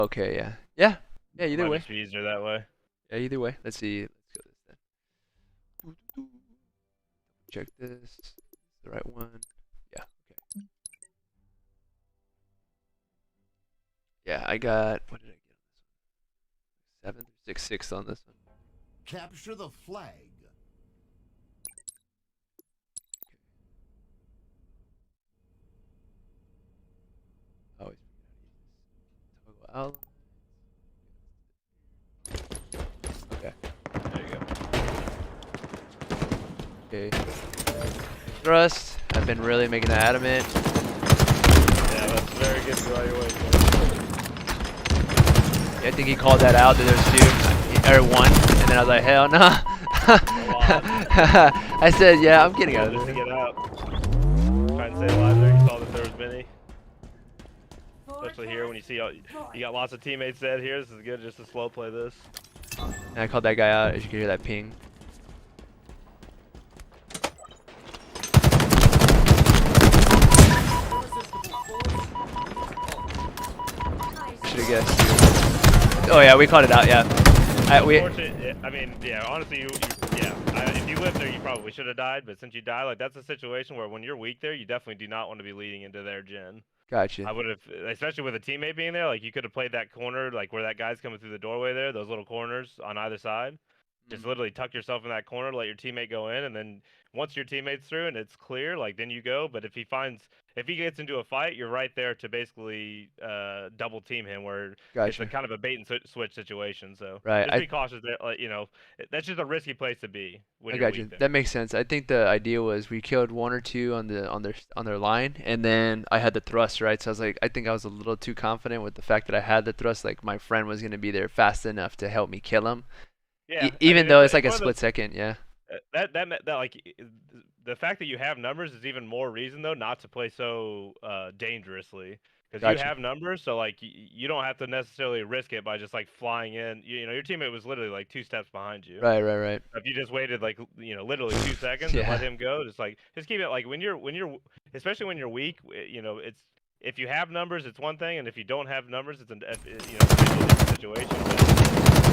Okay, yeah. Yeah. Yeah, either Might way. just be easier that way. Yeah, either way. Let's see. Let's go this then. Check this. The right one. Yeah, okay. Yeah, I got, what did I get on this one? 7th or 6th on this one. Capture the flag. Always forget how to use this. Toggle outline. Okay. There you go. Okay. Thrust. I've been really making that adamant. Yeah, that's very good to go out your way. Yeah, I think he called that out that there's 2 or 1, and then I was like, hell no. Nah. I said, yeah, I'm getting out of Just there. to get out. Trying to stay alive there. You saw that there was many. Especially here when you see you got lots of teammates dead here. This is good just to slow play this. And I called that guy out, as you can hear that ping. Should've guessed. Oh yeah, we called it out, yeah. I mean, yeah, honestly, if you lived there, you probably should have died, but since you died, like, that's a situation where when you're weak there, you definitely do not want to be leading into their gen. Gotcha. I would have, especially with a teammate being there, like, you could have played that corner, like, where that guy's coming through the doorway there, those little corners on either side. Just literally tuck yourself in that corner, let your teammate go in, and then once your teammate's through and it's clear, like, then you go. But if he gets into a fight, you're right there to basically double team him, where Gotcha. it's a kind of a bait and switch situation. So Right, just be cautious there. Like, that's just a risky place to be when I you're got you. weak there. That makes sense. I think the idea was we killed 1 or 2 on their line, and then I had the thrust, right? So I was like, I think I was a little too confident with the fact that I had the thrust. Like my friend was gonna be there fast enough to help me kill him. Yeah, Even though it's like a split second, yeah. That like the fact that you have numbers is even more reason though not to play so dangerously, because you Gotcha. have numbers, so like you don't have to necessarily risk it by just like flying in. Your teammate was literally like 2 steps behind you. Right. If you just waited like literally 2 seconds and let him go, just keep it like when you're especially when you're weak, it's if you have numbers it's one thing, and if you don't have numbers it's a different situation.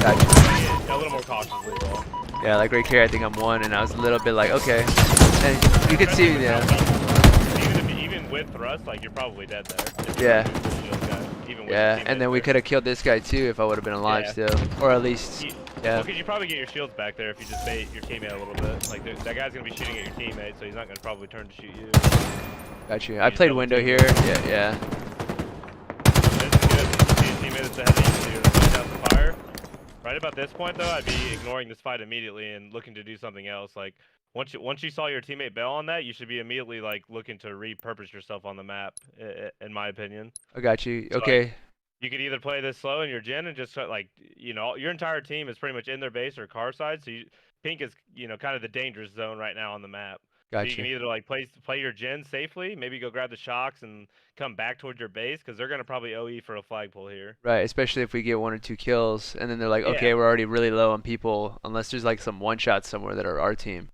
Gotcha. A little more cautiously though. Yeah, like right here, I think I'm 1, and I was a little bit like, okay. And you could see, yeah. Even with thrust, like you're probably dead there. Yeah. Yeah, and then we could have killed this guy too if I would have been alive still, or at least, yeah. Well, because you probably get your shields back there if you just bait your teammate a little bit. Like that guy's gonna be shooting at your teammate, so he's not gonna probably turn to shoot you. Got you. I played window here. Yeah. This is good. See a teammate that's ahead of you, so you're gonna push out the fire. Right about this point, though, I'd be ignoring this fight immediately and looking to do something else. Like once you saw your teammate bail on that, you should be immediately like looking to repurpose yourself on the map. In my opinion. I got you. So, Okay. like, you could either play this slow in your gen and just like your entire team is pretty much in their base or car side. So pink is kind of the dangerous zone right now on the map. So you can either like play your gen safely, maybe go grab the shocks and come back towards your base, because they're gonna probably OE for a flagpole here. Right, especially if we get 1 or 2 kills, and then they're like, okay, we're already really low on people, unless there's like some one shots somewhere that are our team.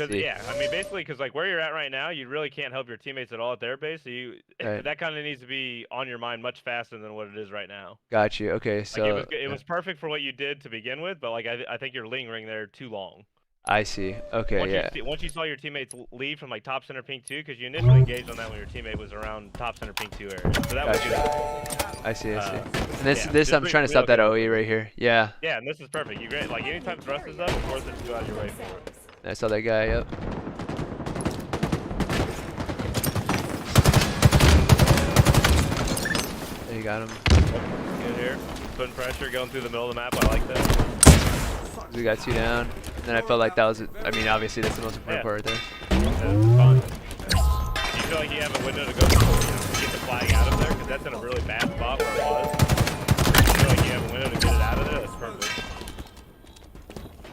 I mean, basically, because like where you're at right now, you really can't help your teammates at all at their base. So that kind of needs to be on your mind much faster than what it is right now. Got you. Okay, so like it was perfect for what you did to begin with, but like I think you're lingering there too long. I see. Okay, once you saw your teammates leave from like top center pink 2, because you initially engaged on that when your teammate was around top center pink 2 area. So that was good. I see. And this I'm trying to stop that OE right here. Yeah. Yeah, and this is perfect. You great. Like anytime thrust is up, it's worth it to go out of your way for it. I saw that guy. Yep. There you got him. Good here. Putting pressure, going through the middle of the map. I like that. We got 2 down. And then I felt like that was, I mean, obviously that's the most important part right there. That's fun. Do you feel like you have a window to go to get the flag out of there? Because that's in a really bad spot where it was. Do you feel like you have a window to get it out of there? That's perfect.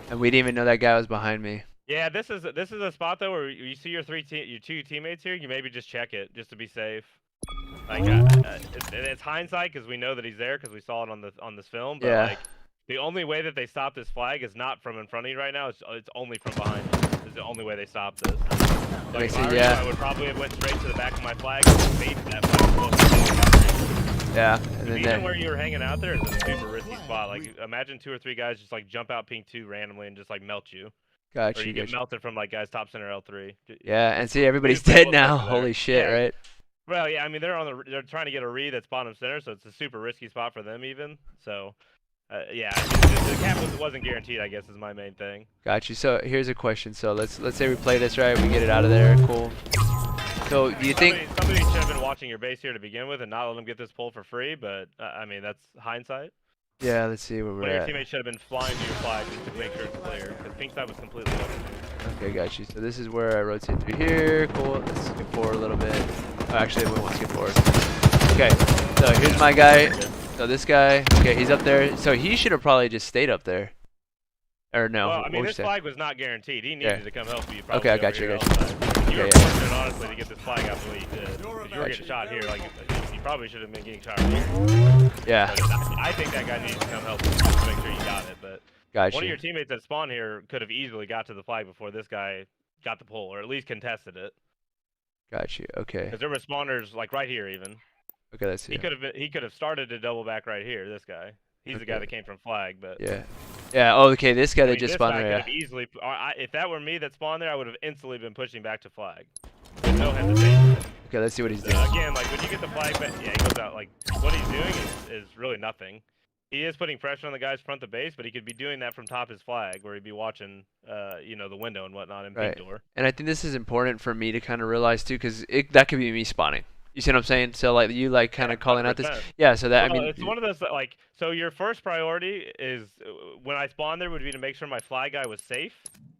And we didn't even know that guy was behind me. Yeah, this is a spot though where you see your 2 teammates here. You maybe just check it just to be safe. Like it's hindsight because we know that he's there because we saw it on this film. But like the only way that they stop this flag is not from in front of you right now. It's only from behind you. It's the only way they stop this. Like, I would probably have went straight to the back of my flag and baited that flag. Yeah, and then Even where you were hanging out there is a super risky spot. Like, imagine 2 or 3 guys just like jump out ping 2 randomly and just like melt you, got or you, you get got you. melted from like guys top center L3. Yeah, and see, Please everybody's play dead close now. over there. Holy shit, Yeah. right? Well, yeah, I mean they're trying to get a read that's bottom center, so it's a super risky spot for them even. So, yeah, the cap wasn't guaranteed. I guess is my main thing. Got you. So here's a question. So let's say we play this right, we get it out of there, cool. So do you think? Somebody should have been watching your base here to begin with and not let them get this pull for free? But I mean that's hindsight. Yeah, let's see where One we're of your at. teammates should have been flying to your flag just to make sure it's clear, because pink side was completely open. Okay, got you. So this is where I rotate through here. Cool. Let's skip forward a little bit. Oh, actually, we won't skip forward. Okay. So here's my guy. So this guy. Okay, he's up there. So he should have probably just stayed up there. Or no? Well, I what mean, would this you say? flag was not guaranteed. He needed to come help you. Okay, I got you, You Okay, were yeah. fortunate, honestly, to get this flag out the way you did. Because you were getting shot here. Like, you probably should have been getting shot here. Yeah. But I think that guy needed to come help you to make sure you got it. But Got one of you. your teammates that spawned here could have easily got to the flag before this guy got the pull, or at least contested it. Got you. Okay. Because there were spawners like right here even. Okay, let's see. He could have started to double back right here. This guy. He's the guy that came from flag, but Yeah. Yeah. Oh, okay. This guy I that mean, just this spawned guy there. could have easily. If that were me that spawned there, I would have instantly been pushing back to flag. With no hesitation. Okay, let's see what he's doing. Again, like when you get the flag back, yeah, he goes out. Like what he's doing is really nothing. He is putting pressure on the guys front the base, but he could be doing that from top his flag, where he'd be watching, you know, the window and whatnot in pink door. And I think this is important for me to kind of realize too, because that could be me spawning. You see what I'm saying? So like you like kind of calling out this. Yeah. So that Well, I mean. it's one of those that, like, so your first priority is when I spawned there would be to make sure my flag guy was safe.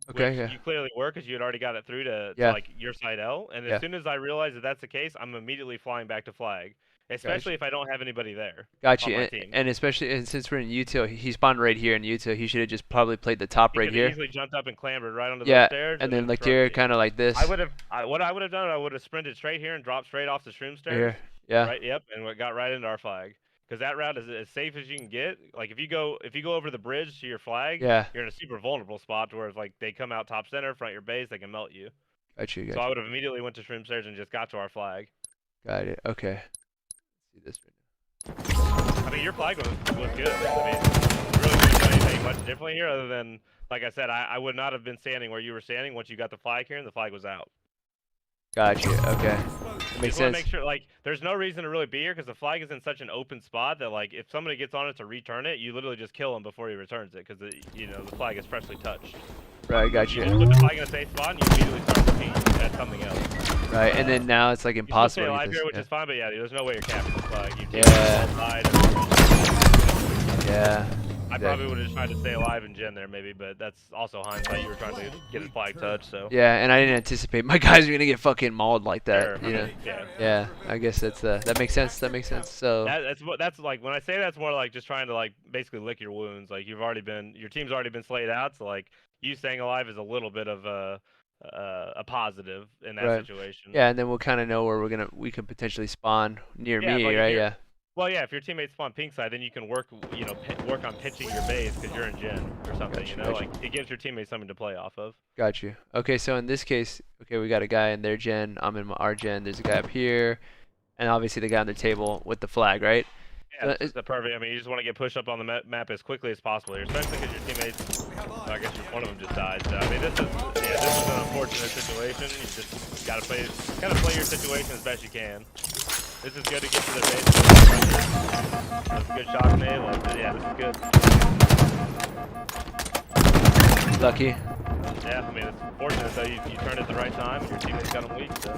Okay. Which Yeah. you clearly were because you had already got it through to like your side L. And as soon as I realize that that's the case, I'm immediately flying back to flag. Especially if I don't have anybody there. Got you. On my team. And especially since we're in util, he spawned right here in util. He should have just probably played the top right here. He easily jumped up and clambered right onto the stairs. And then like here, kind of like this. What I would have done, I would have sprinted straight here and dropped straight off the shroom stairs. Here. Yeah. Right. Yep. And got right into our flag. Because that route is as safe as you can get. Like if you go over the bridge to your flag, you're in a super vulnerable spot to where if like they come out top center, front your base, they can melt you. Got you. So I would have immediately went to shroom stairs and just got to our flag. Got it. Okay. Let's see this right now. I mean, your flag was good. I mean, really couldn't do anything much differently here other than, like I said, I would not have been standing where you were standing once you got the flag here and the flag was out. Got you. Okay. Makes sense. Make sure, like, there's no reason to really be here because the flag is in such an open spot that, like, if somebody gets on it to return it, you literally just kill him before he returns it because, you know, the flag is freshly touched. Right. Got you. You just put the flag in a safe spot and you immediately start looking at something else. Right. And then now it's like impossible. You still stay alive here, which is fine, but yeah, there's no way you're capping the flag. You Yeah. I probably would have just tried to stay alive and gen there maybe, but that's also hindsight. You were trying to get his flag touch, so. Yeah, and I didn't anticipate my guys are gonna get fucking mauled like that. Sure. You know. Yeah. Yeah. I guess that makes sense. That makes sense. So. That's like when I say that's more like just trying to like basically lick your wounds. Like your team's already been slayed out, so like you staying alive is a little bit of a positive in that situation. Yeah, and then we'll kind of know where we can potentially spawn near me, like right? Yeah. Well, yeah, if your teammates spawn pink side, then you can work on pitching your base because you're in gen or something. Like it gives your teammates something to play off of. Got you. Okay, so in this case, okay, we got a guy in their gen. I'm in our gen. There's a guy up here, and obviously the guy on the table with the flag, right? Yeah, it's the perfect. I mean, you just want to get pushed up on the map as quickly as possible here, especially because your teammates. I guess one of them just died. So I mean, this is an unfortunate situation. You just gotta play your situation as best you can. This is good to get to their base. That's a good shot nade. Yeah, this is good. Lucky. Yeah, I mean, it's fortunate that you turned at the right time and your teammates got him weak. So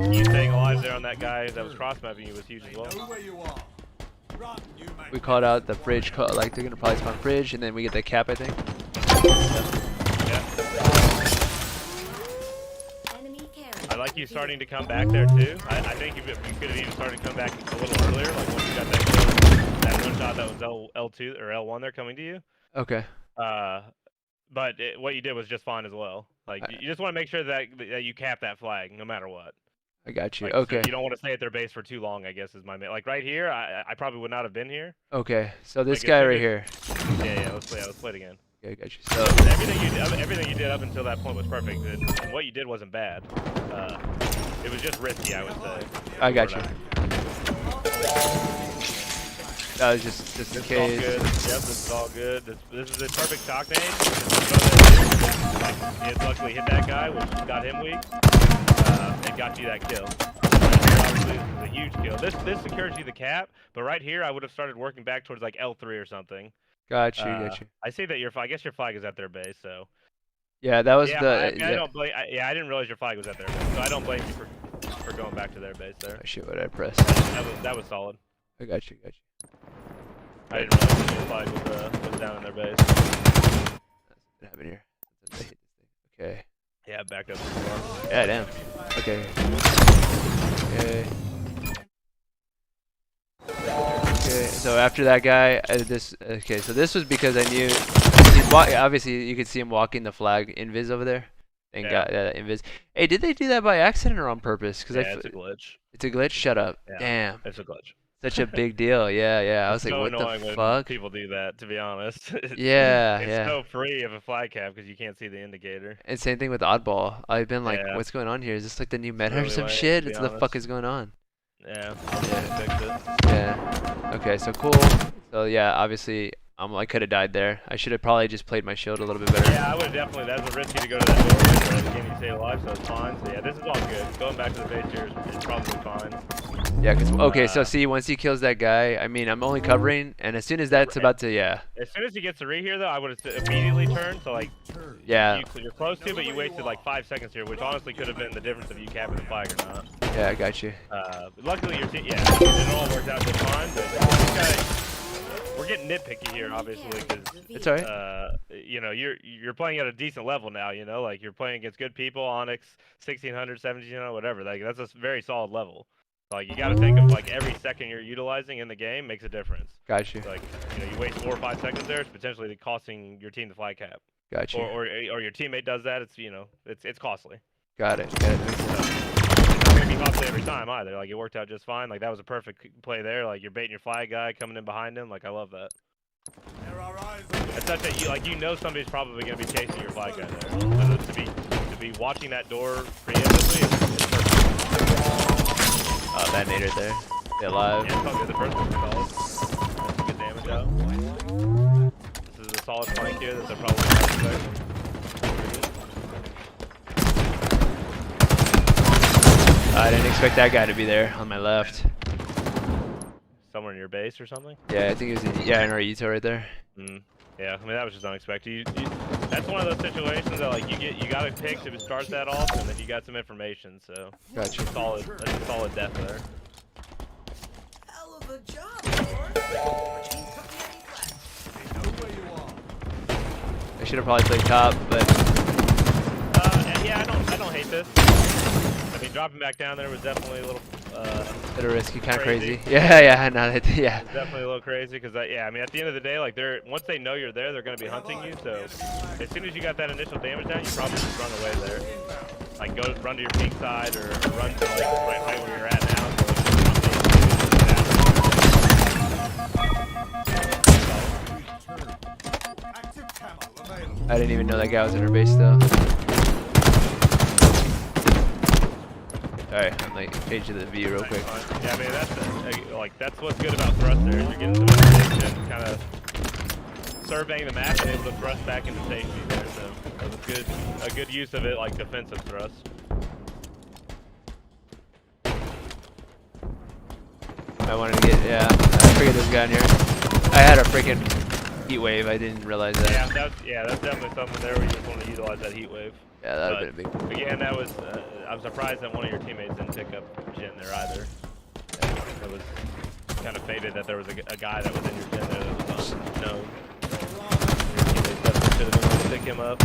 you staying alive there on that guy that was cross-mapping you was huge as well. We called out the fridge, like they're gonna probably spawn fridge, and then we get the cap, I think. Yeah. I like you starting to come back there too. I think you could have even started to come back a little earlier, like once you got that one shot that was L2 or L1 there coming to you. Okay. But what you did was just fine as well. Like you just want to make sure that you cap that flag no matter what. I got you. Like, okay. So you don't want to stay at their base for too long, I guess is my main. Like right here, I probably would not have been here. Okay. So this guy right here. Yeah. Let's play it again. Okay, I got you. So everything you did up until that point was perfect, and what you did wasn't bad. It was just risky, I would say. I got you. That was just in This is all case. good. Yep, this is all good. This is a perfect shock nade. It luckily hit that guy, which got him weak, and got you that kill. Obviously, this is a huge kill. This secures you the cap, but right here, I would have started working back towards like L3 or something. Got you. I see that I guess your flag is at their base, so. Yeah, that was Yeah, the. I don't blame. I didn't realize your flag was at their base, so I don't blame you for going back to their base there. Oh, shit, what did I press? That was solid. I got you. I didn't realize that your flag was down in their base. What happened here? Okay. Yeah, backed up too far. Yeah, damn. Okay. Okay. Okay. So after that guy, okay. So this was because I knew obviously you could see him walking the flag invis over there, and got invis. Hey, did they do that by accident or on purpose? Because it's a glitch. It's a glitch. Shut up. Yeah, Damn. it's a glitch. Such a big deal. Yeah. I was like, so what annoying the when fuck? people do that, to be honest. It's so free of a flag cap because you can't see the indicator. And same thing with oddball. I've been like, Yeah. what's going on here? Is this like the new meta really or some lame, shit? to be What the fuck honest. is going on? Yeah, fixed it. Yeah. Okay, so cool. So yeah, obviously, I could have died there. I should have probably just played my shield a little bit better. Yeah, I would definitely. That's a risky to go to that door, but again, you stay alive, so it's fine. So yeah, this is all good. Going back to the base here is probably fine. Yeah, okay, so see, once he kills that guy, I mean, I'm only covering, and as soon as that's about to, As soon as he gets to re here, though, I would have immediately turned. So like, yeah, you're close to, but you wasted like 5 seconds here, which honestly could have been the difference of you capping the flag or not. yeah, I got you. Luckily, your team, it all worked out just fine. But we're getting nitpicky here, obviously, because It's alright. you know, you're playing at a decent level now. You know, like you're playing against good people, Onyx, 1600, 1700, whatever. Like that's a very solid level. Like you got to think of like every second you're utilizing in the game makes a difference. Got you. Like you waste 4 or 5 seconds there, it's potentially costing your team the flag cap. Got you. Or your teammate does that, it's costly. Got it. It's not gonna be costly every time either. Like it worked out just fine. Like that was a perfect play there. Like you're baiting your flag guy coming in behind him. Like I love that. It's such that you know somebody's probably gonna be chasing your flag guy there. So to be watching that door preemptively is perfect. Oh, that nader there. Stay alive. Yeah, it's all good. The first one's solid. That's some good damage out. This is a solid flank here that they're probably not expecting. I didn't expect that guy to be there on my left. Somewhere in your base or something? Yeah, I think it was in our Ito right there. Yeah, I mean that was just unexpected. That's one of those situations that like you gotta pick to start that off, and then you got some information. So Gotcha. That's a solid death there. Hell of a job, Lord. Which means put me any flags. They know where you are. I should have probably played top, but Yeah, I don't hate this. I mean, dropping back down there was definitely a little bit of risky, kind of crazy. crazy. Yeah, no, yeah. It's definitely a little crazy because I mean, at the end of the day, like once they know you're there, they're gonna be hunting you. So as soon as you got that initial damage down, you probably just run away there. Like run to your pink side or run to like right where you're at now. Active camo available. I didn't even know that guy was in her base still. Alright, I'm like page of the view real quick. Yeah, I mean that's what's good about thrusters. You're getting some information, kind of surveying the map and able to thrust back into safety there. So that was a good use of it, like defensive thrust. I wanted to get, I figured this guy in here. I had a freaking heat wave, I didn't realize that. Yeah, that's definitely something there where you just want to utilize that heat wave. Yeah, that would have been a big. Again, that was I'm surprised that one of your teammates didn't pick up Jin there either. It was kind of fated that there was a guy that was in your Jin there that was unknown. Your teammates definitely should have been able to pick him up.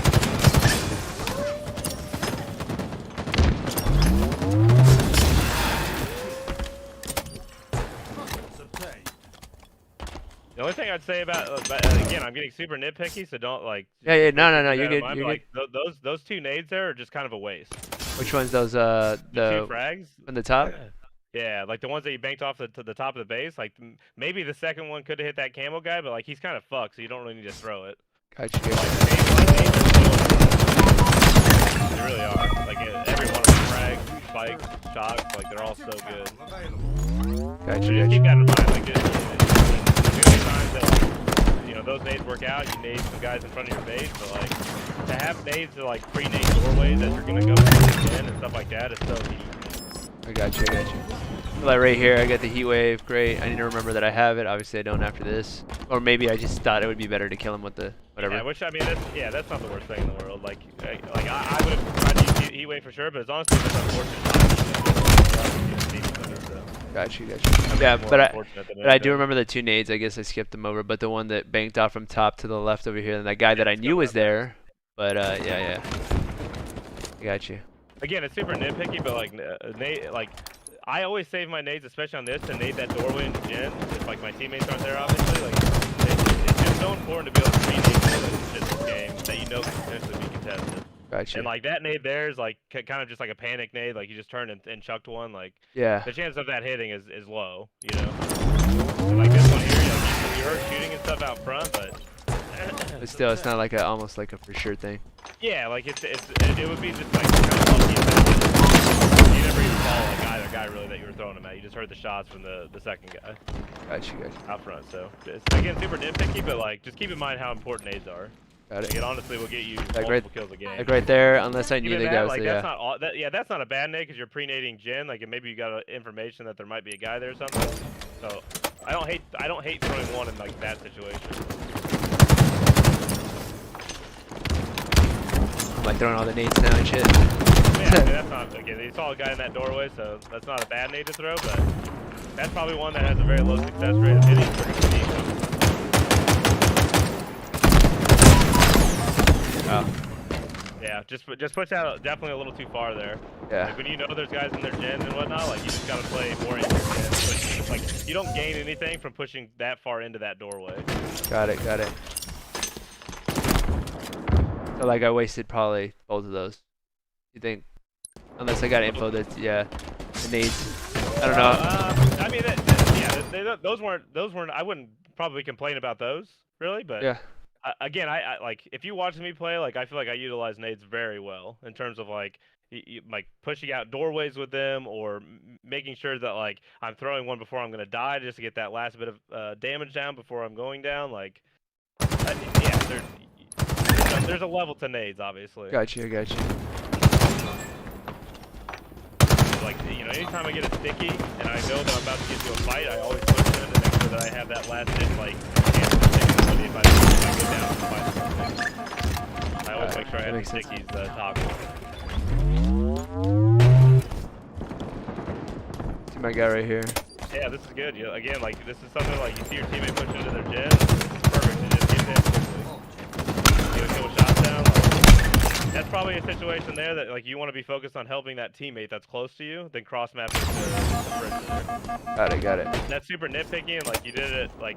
The only thing I'd say about again, I'm getting super nitpicky, so don't like. Yeah, no, keep you're that in good. mind, You're but, good. like those 2 nades there are just kind of a waste. Which ones? Those The 2 the frags. on the top? Yeah, like the ones that you banked off to the top of the base. Like maybe the second one could have hit that camo guy, but like he's kind of fucked, so you don't really need to throw it. Gotcha. They really are. Like every one of them, frags, spikes, shocks, like they're all so good. Available. Gotcha, So just gotcha. keep that in mind. Like, the many times that, like, you know, those nades work out, you nade some guys in front of your base, but like to have nades to like pre-nade doorways that you're gonna go in and stuff like that is so easy. I got you. I got you. Like right here, I got the heat wave. Great. I need to remember that I have it. Obviously, I don't after this. Or maybe I just thought it would be better to kill him with the whatever. Yeah, which I mean, that's not the worst thing in the world. Like I would have tried to use heat wave for sure, but it's honestly just unfortunate. Got you. Yeah, but I do anything. remember the 2 nades. I guess I skipped them over, but the one that banked off from top to the left over here, and that guy that I knew was there. But yeah. I got you. Again, it's super nitpicky, but like I always save my nades, especially on this, to nade that doorway into gen. If like my teammates aren't there, obviously, like it's just so important to be able to pre-nade this game that you know can potentially be contested. Gotcha. And like that nade there is like kind of just like a panic nade, like you just turned and chucked one. Like Yeah. the chance of that hitting is low, you know. And like this one here, you heard shooting and stuff out front, but Still, it's not like almost like a for sure thing. yeah, like it would be just like kind of lucky if that you never even saw like either guy really that you were throwing them at. You just heard the shots from the second guy. Gotcha. Out front. So it's again super nitpicky, but like just keep in mind how important nades are. Got Like, it. it honestly will get you Like multiple kills a game. Like right there, unless I knew Even the that, guy was like there. that's not all. That's not a bad nade because you're pre-nading gen. Like and maybe you got information that there might be a guy there or something. So I don't hate throwing one in like that situation. Like throwing all the nades now and shit. Yeah, I mean, that's not again. You saw a guy in that doorway, so that's not a bad nade to throw, but that's probably one that has a very low success rate of hitting. Oh. Yeah, just push out definitely a little too far there. Yeah. Like when you know there's guys in their gen and whatnot, like you just gotta play more in your gen. But, like you don't gain anything from pushing that far into that doorway. Got it. So like I wasted probably both of those. You think? Unless I got info that the nades. I don't know. I mean, those weren't. I wouldn't probably complain about those really, but Yeah. Again, I like if you watch me play, like I feel like I utilize nades very well in terms of like like pushing out doorways with them or making sure that like I'm throwing one before I'm gonna die just to get that last bit of damage down before I'm going down. Like, yeah, there's a level to nades, obviously. Got you. Like, you know, anytime I get a sticky and I know that I'm about to get into a fight, I always push in to make sure that I have that last hit, like, chance to stick somebody if I go down and fight. I always make sure I have the stickies toggled. See my guy right here. Yeah, this is good. You know, again, like, this is something like you see your teammate push into their gen, it's perfect to just get hit quickly. Get a couple shots down. Like, that's probably a situation there that like you want to be focused on helping that teammate that's close to you, then cross mapping to the perimeter. Got it. That's super nitpicky, and like you did it like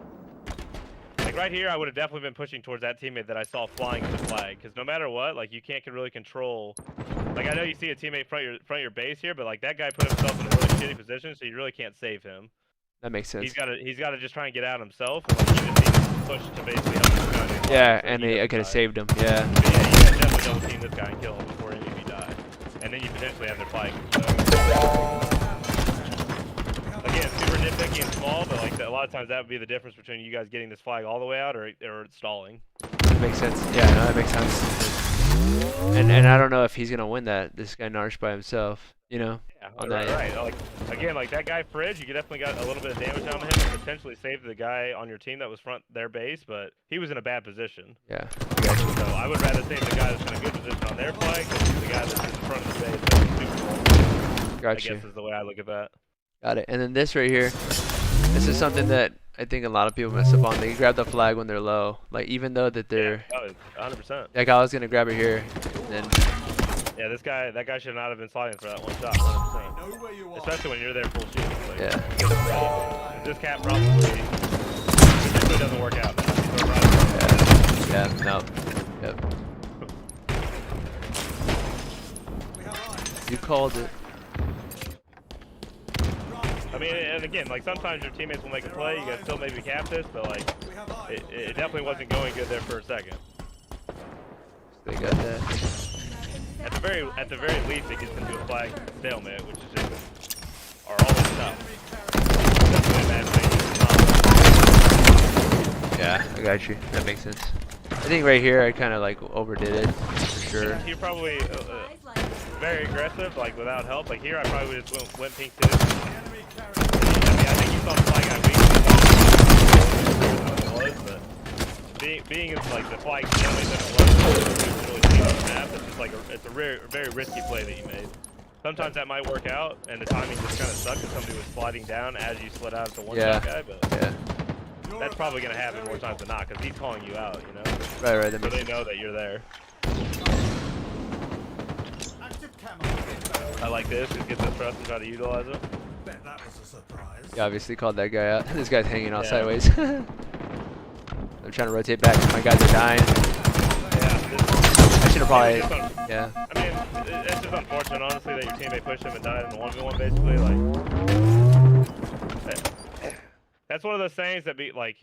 right here, I would have definitely been pushing towards that teammate that I saw flying at the flag, because no matter what, like you can't really control. Like I know you see a teammate front of your base here, but like that guy put himself in a really shitty position, so you really can't save him. That makes sense. He's got to just try and get out himself. And, like, you just need to push to basically help this guy. Yeah, So and he I could have doesn't die. saved him. Yeah. But yeah, you gotta definitely double team this guy and kill him before any of you die. And then you potentially have their flag. So. Again, super nitpicky and small, but like a lot of times that would be the difference between you guys getting this flag all the way out or stalling. That makes sense. Yeah, no, that makes sense. And I don't know if he's gonna win that. This guy Narsh by himself. You know. Yeah, On right, that, right. Like again, like that guy Fridge, you definitely got a little bit of damage on him and potentially saved the guy on your team that was front their base, but he was in a bad position. Yeah. So I would rather save the guy that's in a good position on their flag than the guy that's in front of the base that's super low. I Gotcha. guess is the way I look at that. Got it. And then this right here. This is something that I think a lot of people mess up on. They grab the flag when they're low. Like even though that they're. Yeah, 100%. Like I was gonna grab it here, and then. Yeah, that guy should not have been sliding for that one shot. 100%. Know where you are. Especially when you're there full shield. Like, Yeah. This cap probably doesn't work out. Man. Yeah. No. Yep. We have eyes. You called it. I mean, and again, like sometimes your teammates will make a play, you guys still maybe cap this, but like We have eyes. it definitely wasn't going good there for a second. They got that. At the very least, it gets into a flag stalemate, which is just are always tough. Yeah, I got you. That makes sense. I think right here I kind of like overdid it for sure. You're probably Eyes like very aggressive, like without help. Like here, I probably would just went pink too. Enemy carrier. I mean, I think you saw the flag guy weak. But being in like the flag stalemate that it was, really seen on the map. It's just like it's a very risky play that you made. Sometimes that might work out, and the timing just kind of sucked if somebody was sliding down as you slid out at the one-shot guy. But Yeah. that's probably gonna happen more times than not, because he's calling you out, you know. Right. That So makes they sense. know that you're there. Active camo. I like this. Just get the thrust and try to utilize it. Bet that was a surprise. You obviously called that guy out. This guy's hanging out Yeah. sideways. I'm trying to rotate back. My guys are dying. Yeah. I should have probably. It's just Yeah. I mean, it's just unfortunate, honestly, that your teammate pushed him and died in the 1v1, basically. Like, that's one of those things that be like,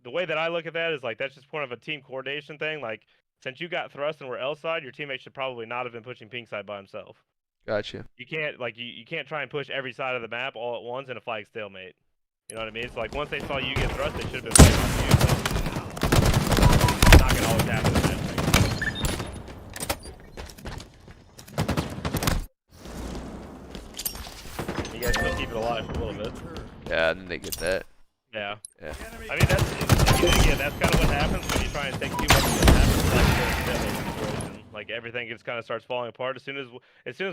the way that I look at that is like that's just more of a team coordination thing. Like, since you got thrust and were L side, your teammate should probably not have been pushing pink side by himself. Gotcha. You can't like you can't try and push every side of the map all at once in a flag stalemate. You know what I mean? So like once they saw you get thrust, they should have been playing off you. But it's not gonna always happen in that thing. You guys still keep it alive for a little bit. Yeah, and then they get that. Yeah. Yeah. I mean, again, that's kind of what happens when you try and take too much of the map. It's like a situation. Like everything just kind of starts falling apart as soon as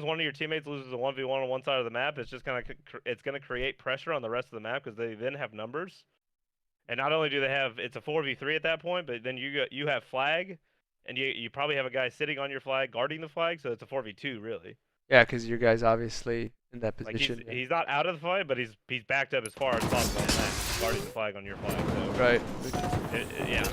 one of your teammates loses a 1v1 on one side of the map. It's just gonna create pressure on the rest of the map because they then have numbers. And not only do they have, it's a 4v3 at that point, but then you have flag, and you probably have a guy sitting on your flag guarding the flag, so it's a 4v2 really. Yeah, because your guy's obviously in that Like position. he's not out of the fight, but he's backed up as far as possible on the map, guarding the flag on your flag. So. Right. Yeah,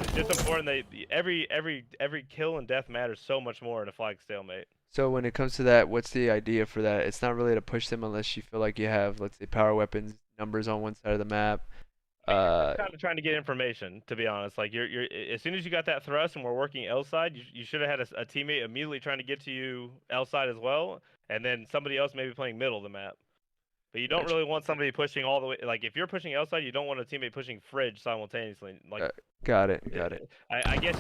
it's just important that every kill and death matters so much more in a flag stalemate. So when it comes to that, what's the idea for that? It's not really to push them unless you feel like you have, let's say, power weapons numbers on one side of the map. Kind of trying to get information, to be honest. Like you're as soon as you got that thrust and we're working L side, you should have had a teammate immediately trying to get to you L side as well, and then somebody else maybe playing middle of the map. But you don't Gotcha. really want somebody pushing all the way. Like if you're pushing L side, you don't want a teammate pushing fridge simultaneously. Like Got it. I guess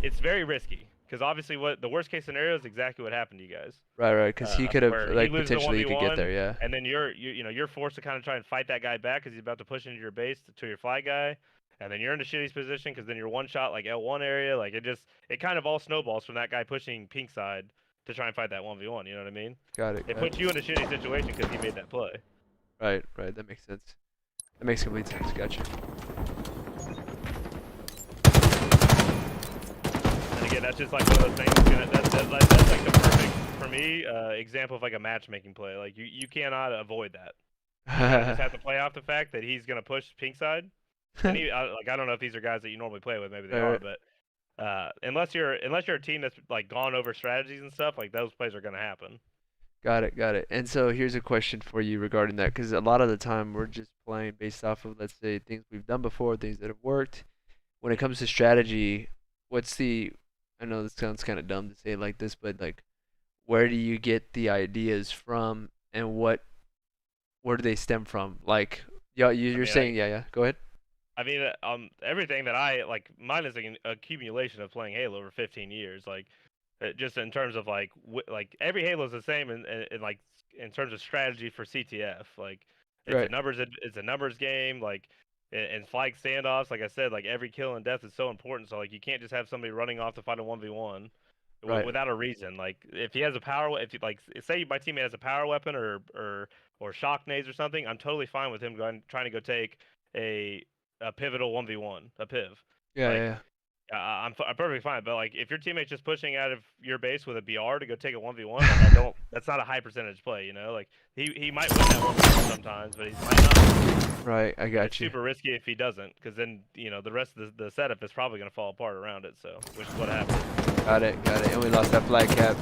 it's very risky because obviously what the worst case scenario is exactly what happened to you guys. Right. Because he could have, where he like, loses the potentially you could get 1v1, there, yeah. And then you're forced to kind of try and fight that guy back because he's about to push into your base to your flag guy, and then you're in a shitty position because then you're one shot like L1 area. Like it kind of all snowballs from that guy pushing pink side to try and fight that 1v1. You know what I mean? Got it. It puts you in a shitty situation because he made that play. Right. That makes sense. That makes complete sense. Gotcha. And again, that's just like one of those things. That's like the perfect, for me, example of like a matchmaking play. Like you cannot avoid that. You just have to play off the fact that he's gonna push pink side. And I don't know if these are guys that you normally play with. Maybe they are, but unless you're a team that's like gone over strategies and stuff, like those plays are gonna happen. Got it. And so here's a question for you regarding that, because a lot of the time we're just playing based off of, let's say, things we've done before, things that have worked. When it comes to strategy, I know this sounds kind of dumb to say it like this, but like, where do you get the ideas from, and where do they stem from? Like, you're saying, yeah. Go ahead. I mean, everything that I like, mine is an accumulation of playing Halo over 15 years. Like, just in terms of like every Halo is the same in like in terms of strategy for CTF. Like, it's a numbers game. Like, in flag standoffs, like I said, like every kill and death is so important. So like you can't just have somebody running off to fight a 1v1 without a reason. Like if he has a say my teammate has a power weapon or shock nades or something, I'm totally fine with him trying to go take a pivotal 1v1, a piv. Yeah. I'm perfectly fine, but like if your teammate's just pushing out of your base with a BR to go take a 1v1, like, that's not a high percentage play, you know? Like he might win that 1v1 sometimes, but he might not. Right, I got It's you. super risky if he doesn't, because then the rest of the setup is probably gonna fall apart around it. So, which is what happened. Got it. And we lost that flag cap.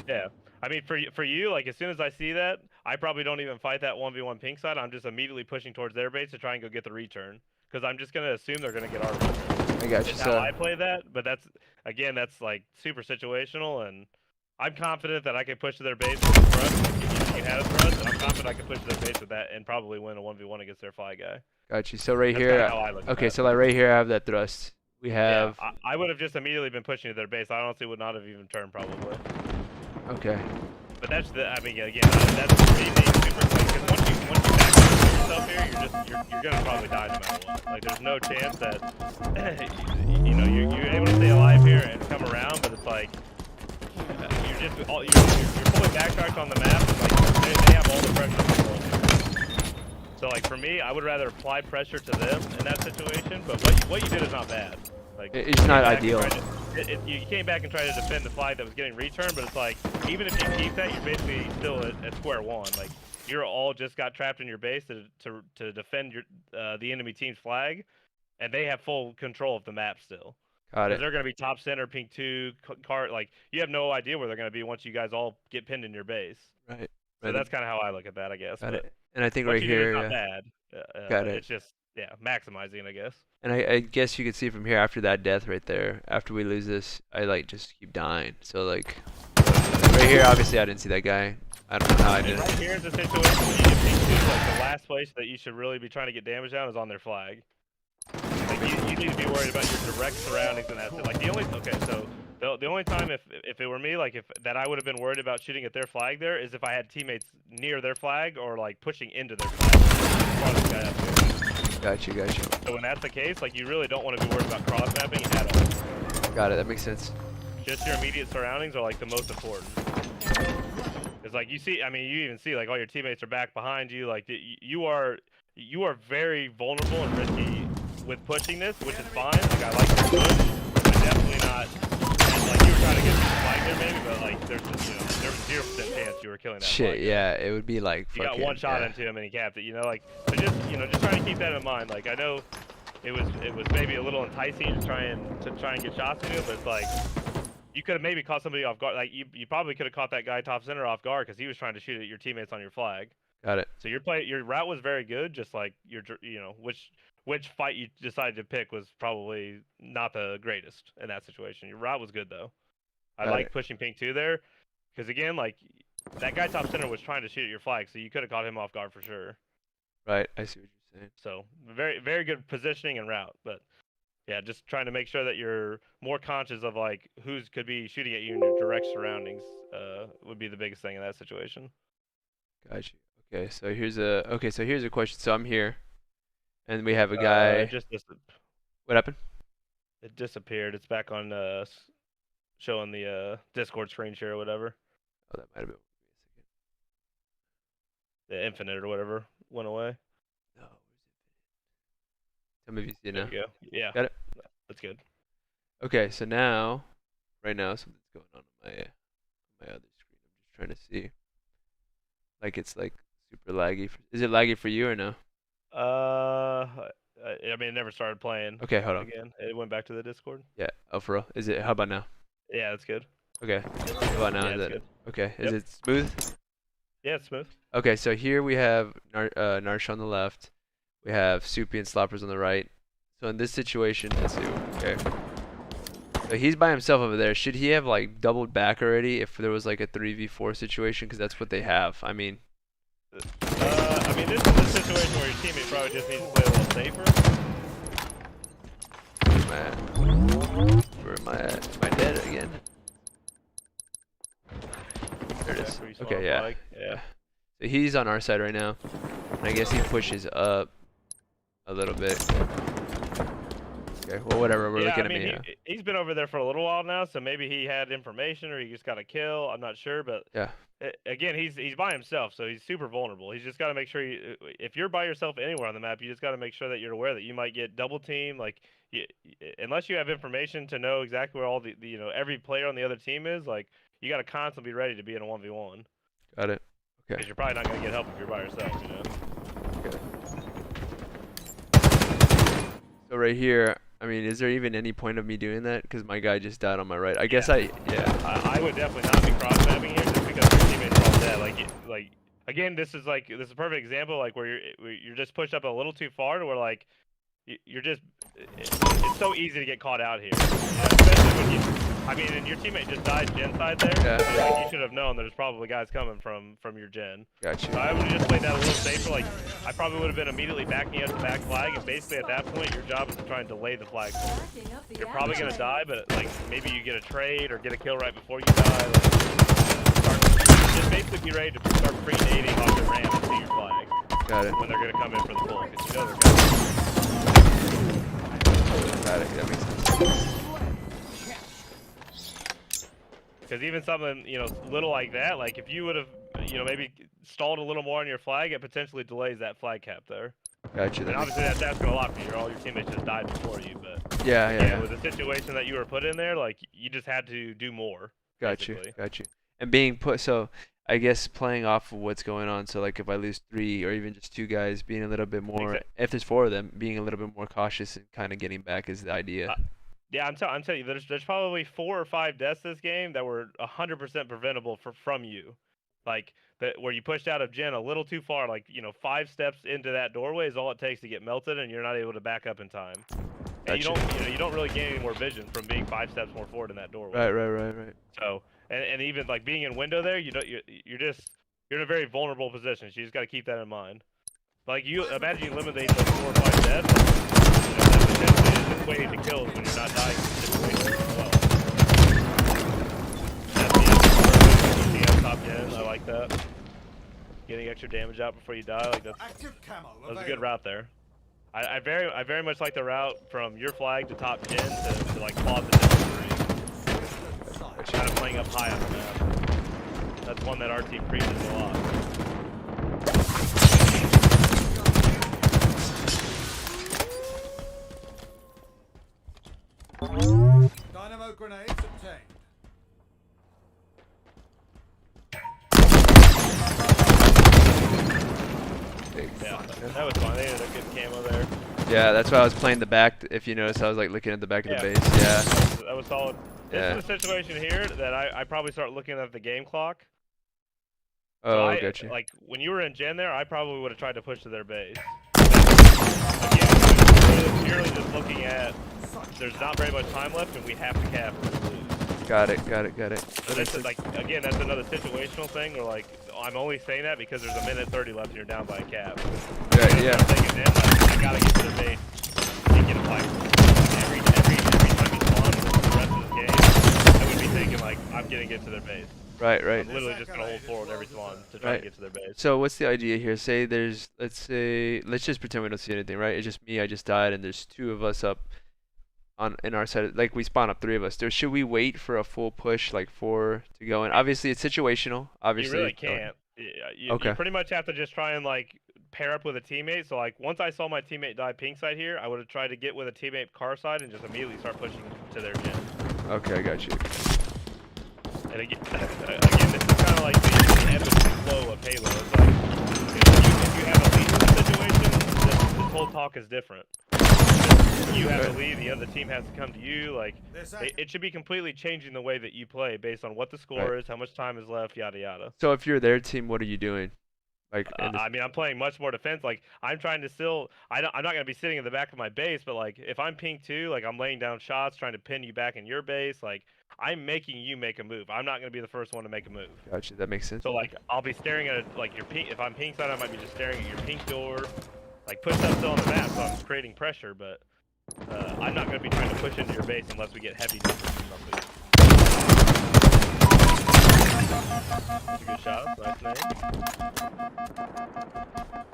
Yeah. I mean, for you, like as soon as I see that, I probably don't even fight that 1v1 pink side. I'm just immediately pushing towards their base to try and go get the return, because I'm just gonna assume they're gonna get our return. I got you. That's how I play that, but that's like super situational, and I'm confident that I can push to their base with a thrust. Like, you had a thrust, and I'm confident I can push to their base with that and probably win a 1v1 against their fly guy. Got you. So right That's here, kinda how I look at okay, that. so like right here, I have that thrust. We Yeah, have, I would have just immediately been pushing to their base. I honestly would not have even turned probably. okay, But that's the. I mean, again, that's me being super quick. Because once you back up yourself here, you're gonna probably die no matter what. Like, there's no chance that you're able to stay alive here and come around. But it's like you're fully backtracked on the map. And, like they have all the pressure in the world. So like for me, I would rather apply pressure to them in that situation. But what you did is not bad. Like it's you not came back and ideal. tried you came back and tried to defend the flag that was getting returned, but it's like even if you keep that, you're basically still at square one. Like you're all just got trapped in your base to defend your the enemy team's flag, and they have full control of the map still. Got Because it. they're going to be top center, pink 2, cart. Like you have no idea where they're going to be once you guys all get pinned in your base. Right. So that's kind of how I look at that, I guess. Got But it. And I think what right you did is here, not bad. got it. It's just maximizing, I guess. And I guess you could see from here after that death right there, after we lose this, I like just keep dying. So like right here, obviously I didn't see that guy. I don't know how I did And right it. here is the situation when you get pink 2, like the last place that you should really be trying to get damage down is on their flag. Like you need to be worried about your direct surroundings and that's it. Like the only time if it were me, like if that I would have been worried about shooting at their flag there is if I had teammates near their flag or like pushing into their flag. Got you. So when that's the case, like you really don't want to be worried about cross mapping at all. Got it. That makes sense. Just your immediate surroundings are like the most important. It's like you see, I mean, you even see like all your teammates are back behind you. Like you are very vulnerable and risky with pushing this, which is fine. Like I like to push, but definitely not. And, like you were trying to get to the flag there, maybe, but like there's there's 0% chance you were killing that. Shit, flag yeah, it would be like you fucking, got one shot into him and he capped it. Like so just trying to keep that in mind. Like I know it was maybe a little enticing to try and get shots into him, but it's like you could have maybe caught somebody off guard. Like you probably could have caught that guy top center off guard because he was trying to shoot at your teammates on your flag. Got it. So your route was very good. Just like which fight you decided to pick was probably not the greatest in that situation. Your route was good though. I like pushing pink 2 there because again, like that guy top center was trying to shoot at your flag, so you could have caught him off guard for sure. Right, I see what you're saying. So very very good positioning and route, but yeah, just trying to make sure that you're more conscious of like who's could be shooting at you in your direct surroundings would be the biggest thing in that situation. Got you. Okay, so here's a question. So I'm here, and we have a guy. What happened? It disappeared. It's back on showing the Discord screen share or whatever. Oh, that might have been. The infinite or whatever went away. No, tell me if you see it now. There you go. Yeah. Got it. That's good. Okay, so now, right now, something's going on my other screen. I'm just trying to see. Like it's like super laggy. Is it laggy for you or no? I mean, it never started playing. Okay, hold on. Again, it went back to the Discord. Yeah. Oh, for real? Is it? How about now? Yeah, that's good. Okay. How about now? Yeah, Is it's it? good. Okay. Is Yep. it smooth? Yeah, it's smooth. Okay, so here we have Narsh on the left. We have Soupy and Sloppers on the right. So in this situation, let's see. Okay. So he's by himself over there. Should he have like doubled back already if there was like a 3v4 situation? Because that's what they have. I mean. I mean, this is a situation where your teammate probably just needs to play a little safer. Where am I at? Am I dead again? There it is. Okay, yeah. Yeah. So he's on our side right now. And I guess he pushes up a little bit. Okay, well, whatever. We're looking at me. He's been over there for a little while now, so maybe he had information or he just got a kill. I'm not sure, but yeah. Again, he's by himself, so he's super vulnerable. He's just got to make sure if you're by yourself anywhere on the map, you just got to make sure that you're aware that you might get double teamed. Like, unless you have information to know exactly where all the every player on the other team is, like you got to constantly be ready to be in a 1v1. Got it. Okay. Because you're probably not gonna get help if you're by yourself, Okay. So right here, I mean, is there even any point of me doing that? Because my guy just died on my right. I guess I would definitely not be cross mapping here just because your teammates all dead. Like again, this is a perfect example like where you're just pushed up a little too far to where like you're just it's so easy to get caught out here, especially when I mean, and your teammate just died gen side there. Yeah. So, like, you should have known there's probably guys coming from your gen. Got you. So I would have just played that a little safer. Like, I probably would have been immediately backing up the back flag, and basically at that point, your job is to try and delay the flag. Backing up the You're probably gonna alleyway. die, but like maybe you get a trade or get a kill right before you die. Like, just basically be ready to start pre-nading off the ramp to your flag Got it. when they're gonna come in for the pull, because you know they're coming. Got it. That makes sense. Because even something, you know, little like that, like if you would have, you know, maybe stalled a little more on your flag, it potentially delays that flag cap there. Got you. And That makes obviously that's asking a lot for you. All your teammates just died before you, but Yeah, yeah, yeah. with the situation that you were put in there, like you just had to do more. Got you. basically. Got you. And being put, so I guess playing off of what's going on. So like if I lose 3 or even just 2 guys, being a little bit more. If there's 4 of them, being a little bit more cautious and kind of getting back is the idea. Yeah, I'm telling you, there's probably 4 or 5 deaths this game that were 100% preventable from you, like that where you pushed out of gen a little too far, like 5 steps into that doorway is all it takes to get melted, and you're not able to back up in time. And Gotcha. you don't really gain any more vision from being 5 steps more forward in that doorway. Right. So and even like being in window there, you're in a very vulnerable position. So you just got to keep that in mind. Like you imagine you eliminate those 4 or 5 deaths. That potentially is just waiting to kills when you're not dying in situations as well. That's the top gen. I like that. Getting extra damage out before you die, like that's a good route there. I very much like the route from your flag to top gen to like pause the delivery. Kind of playing up high on the map. That's one that our team preaches a lot. Dynamo grenades obtained. Yeah, that was fun. They had a good camo there. Yeah, that's why I was playing the back. If you notice, I was like looking at the back of the base. Yeah. That was solid. Yeah. This is a situation here that I probably start looking at the game clock. Oh, So gotcha. Like when you were in gen there, I probably would have tried to push to their base. Again, purely just looking at there's not very much time left, and we have to cap or we lose. Got it. So this is like again, that's another situational thing where like I'm only saying that because there's a minute 30 left and you're down by a cap. Yeah. I'm thinking then, like, I gotta get to their base and get a fight. Every time you spawn for the rest of this game, I would be thinking like I'm getting it to their base. Right. I'm literally just gonna hold forward every spawn to try to get to their base. So what's the idea here? Say let's just pretend we don't see anything, right? It's just me, I just died, and there's 2 of us up in our side. Like we spawn up 3 of us. Should we wait for a full push, like 4 to go in? Obviously, it's situational. Obviously, You really can't. You pretty much have to just try and like pair up with a teammate. So like once I saw my teammate die pink side here, I would have tried to get with a teammate car side and just immediately start pushing to their gen. Okay, I got you. And again, this is kind of like the ebb and flow of Halo. It's like, if you have a lead in the situation, this whole talk is different. You have to lead, the other team has to come to you. Like, it should be completely changing the way that you play based on what the score is, how much time is left, yada yada. So if you're their team, what are you doing? Like, I mean, I'm playing much more defense. Like, I'm trying to still. I'm not gonna be sitting in the back of my base, but like, if I'm pink too, like, I'm laying down shots, trying to pin you back in your base. Like, I'm making you make a move. I'm not gonna be the first one to make a move. Gotcha, that makes sense. So like, I'll be staring at like your pink. If I'm pink side, I might be just staring at your pink door. Like, push that still on the map, so I'm creating pressure. But I'm not gonna be trying to push into your base unless we get heavy distance or something. That's a good shot. Nice name.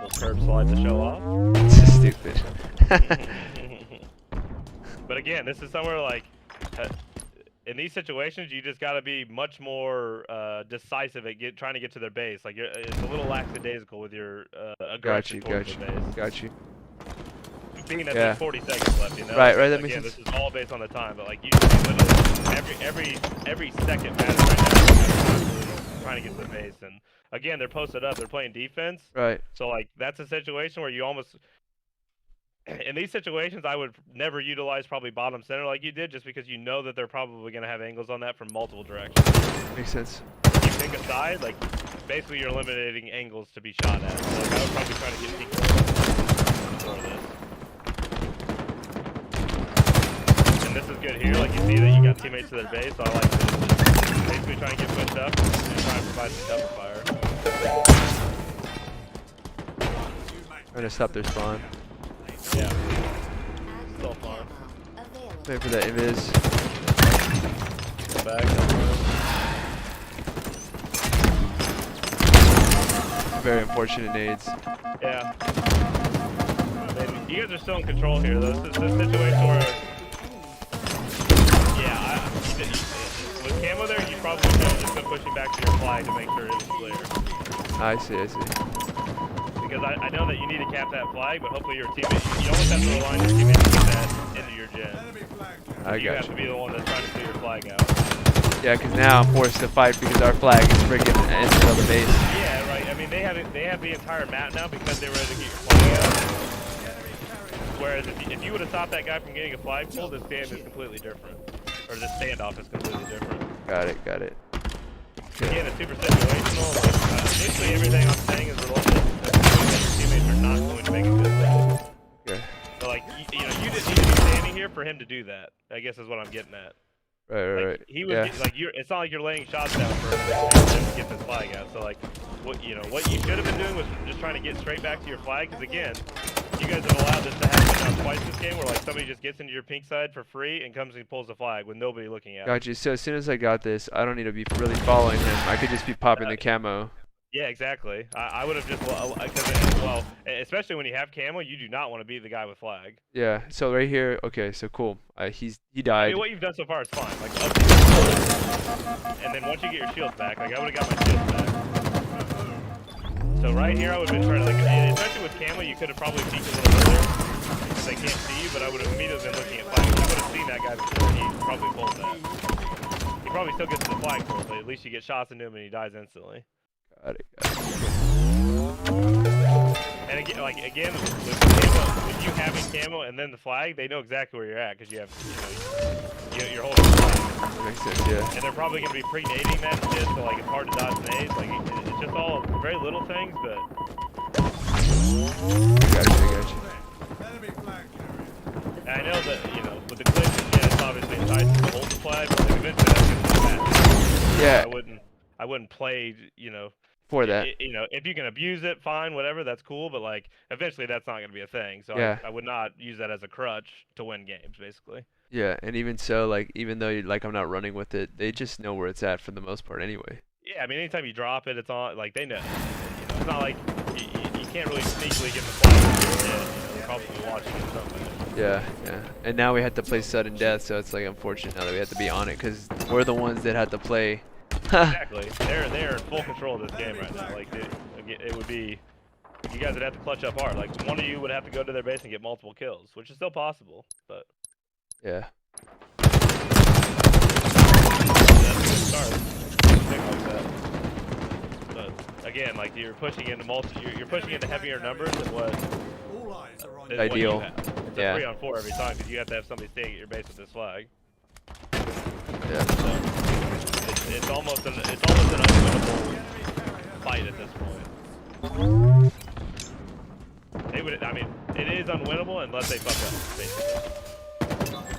Little curb slide to show off. Stupid. But again, this is somewhere like in these situations, you just got to be much more decisive at trying to get to their base. Like it's a little lackadaisical with your aggression towards their base. Got you. Being that there's 40 seconds left, you know. Right. That Again, makes sense. this is all based on the time, but like you literally every second matters right now. Trying to get to the base, and again, they're posted up. They're playing defense. Right. So like that's a situation where you almost. In these situations, I would never utilize probably bottom center like you did, just because you know that they're probably going to have angles on that from multiple directions. Makes sense. If you pick a side, like basically you're eliminating angles to be shot at. So like, I would probably try to get peek for this. And this is good here. Like you see that you got teammates to their base, so I like to basically try and get pushed up and try and provide some cover fire. Trying to stop their spawn. Yeah. Still fun. Wait for that invis. Back. Very unfortunate nades. Yeah. I mean, you guys are still in control here. This is this situation where, yeah, with camo there, you probably should have just been pushing back to your flag to make sure it was clear. I see. Because I know that you need to cap that flag, but hopefully your teammate, you almost have to rely on your teammate to get that into your gen. Enemy flag carrier. I You have got to you. be the one that's trying to clear your flag out. Yeah, because now I'm forced to fight because our flag is freaking inside the base. Yeah, right. I mean, they have the entire map now because they were able to get your flag out. Whereas if you would have stopped that guy from getting a flag pull, this game is completely different. Or this standoff is completely different. Got it. Again, it's super situational. Basically, everything I'm saying is related. Your teammates are not going to make a good play. Okay. So, like, you know, you didn't need to be standing here for him to do that. I guess is what I'm getting at. Right. He was Yeah. like, it's not like you're laying shots down for him to get this flag out. So, like, what you should have been doing was just trying to get straight back to your flag. Because again, you guys have allowed this to happen now twice this game, where like somebody just gets into your pink side for free and comes and pulls the flag with nobody looking at it. Got you. So as soon as I got this, I don't need to be really following him. I could just be popping the camo. Yeah, exactly. I would have just, well, especially when you have camo, you do not want to be the guy with flag. Yeah. So right here. Okay. So cool. He I died. mean, what you've done so far is fine. Like, and then once you get your shields back, like I would have got my shields back. So right here, I would have been trying to, like, especially with camo, you could have probably peeked a little earlier because they can't see you. But I would have immediately been looking at flag. You would have seen that guy before he probably pulled that. He probably still gets the flag pull, but at least you get shots into him and he dies instantly. Got it. And again, with camo, with you having camo and then the flag, they know exactly where you're at because you have, you're holding the flag. Makes sense. Yeah. And they're probably going to be pre-nading that shit, so like it's hard to dodge nades. Like it's just all very little things, but Got you. Enemy flag carrier. and I know that with the clip, yeah, it's obviously enticing to hold the flag, but like, eventually that's going to come back. Yeah. I wouldn't play, For that. if you can abuse it, fine, whatever, that's cool. But like eventually that's not going to be a thing. So Yeah. I would not use that as a crutch to win games, basically. Yeah. And even so, like, even though I'm not running with it, they just know where it's at for the most part anyway. Yeah, I mean, anytime you drop it, it's on. Like they know. It's not like you can't really sneakily get the flag. They're probably watching it somewhere. Yeah. And now we had to play sudden death, so it's like unfortunate now that we have to be on it because we're the ones that had to play. Exactly. They're in full control of this game right now. Like it would be, you guys would have to clutch up hard. Like one of you would have to go to their base and get multiple kills, which is still possible. But Yeah. that's a good start. Thing like that. But again, like you're pushing into you're pushing into heavier numbers than what All eyes are on is you. Ideal. What you have. It's Yeah. a 3-on-4 every time because you have to have somebody staying at your base with this flag. Yeah. So it's almost an unwinnable fight at this point. I mean, it is unwinnable unless they fuck up, basically.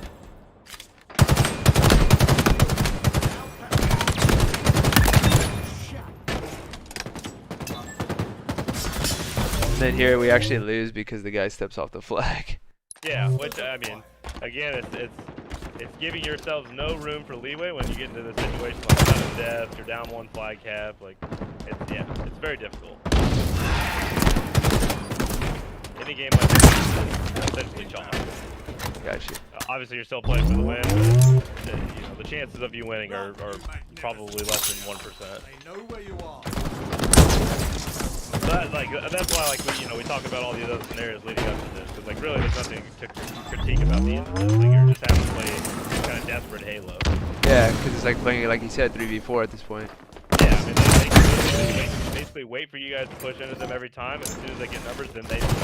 And then here we actually lose because the guy steps off the flag. Yeah, which I mean, again, it's giving yourselves no room for leeway when you get into the situation like sudden death, you're down one flag cap, like it's very difficult. Any game like this is essentially chalk. Gotcha. Obviously, you're still playing for the win, but the chances of you winning are probably less than 1%. They know where you are. So that's why we talk about all these other scenarios leading up to this, because like really there's nothing to critique about the end of this. Like you're just having to play kind of desperate Halo. Yeah, because it's like playing, like you said, 3v4 at this point. Yeah, I mean they basically wait for you guys to push into them every time, and as soon as they get numbers, then they just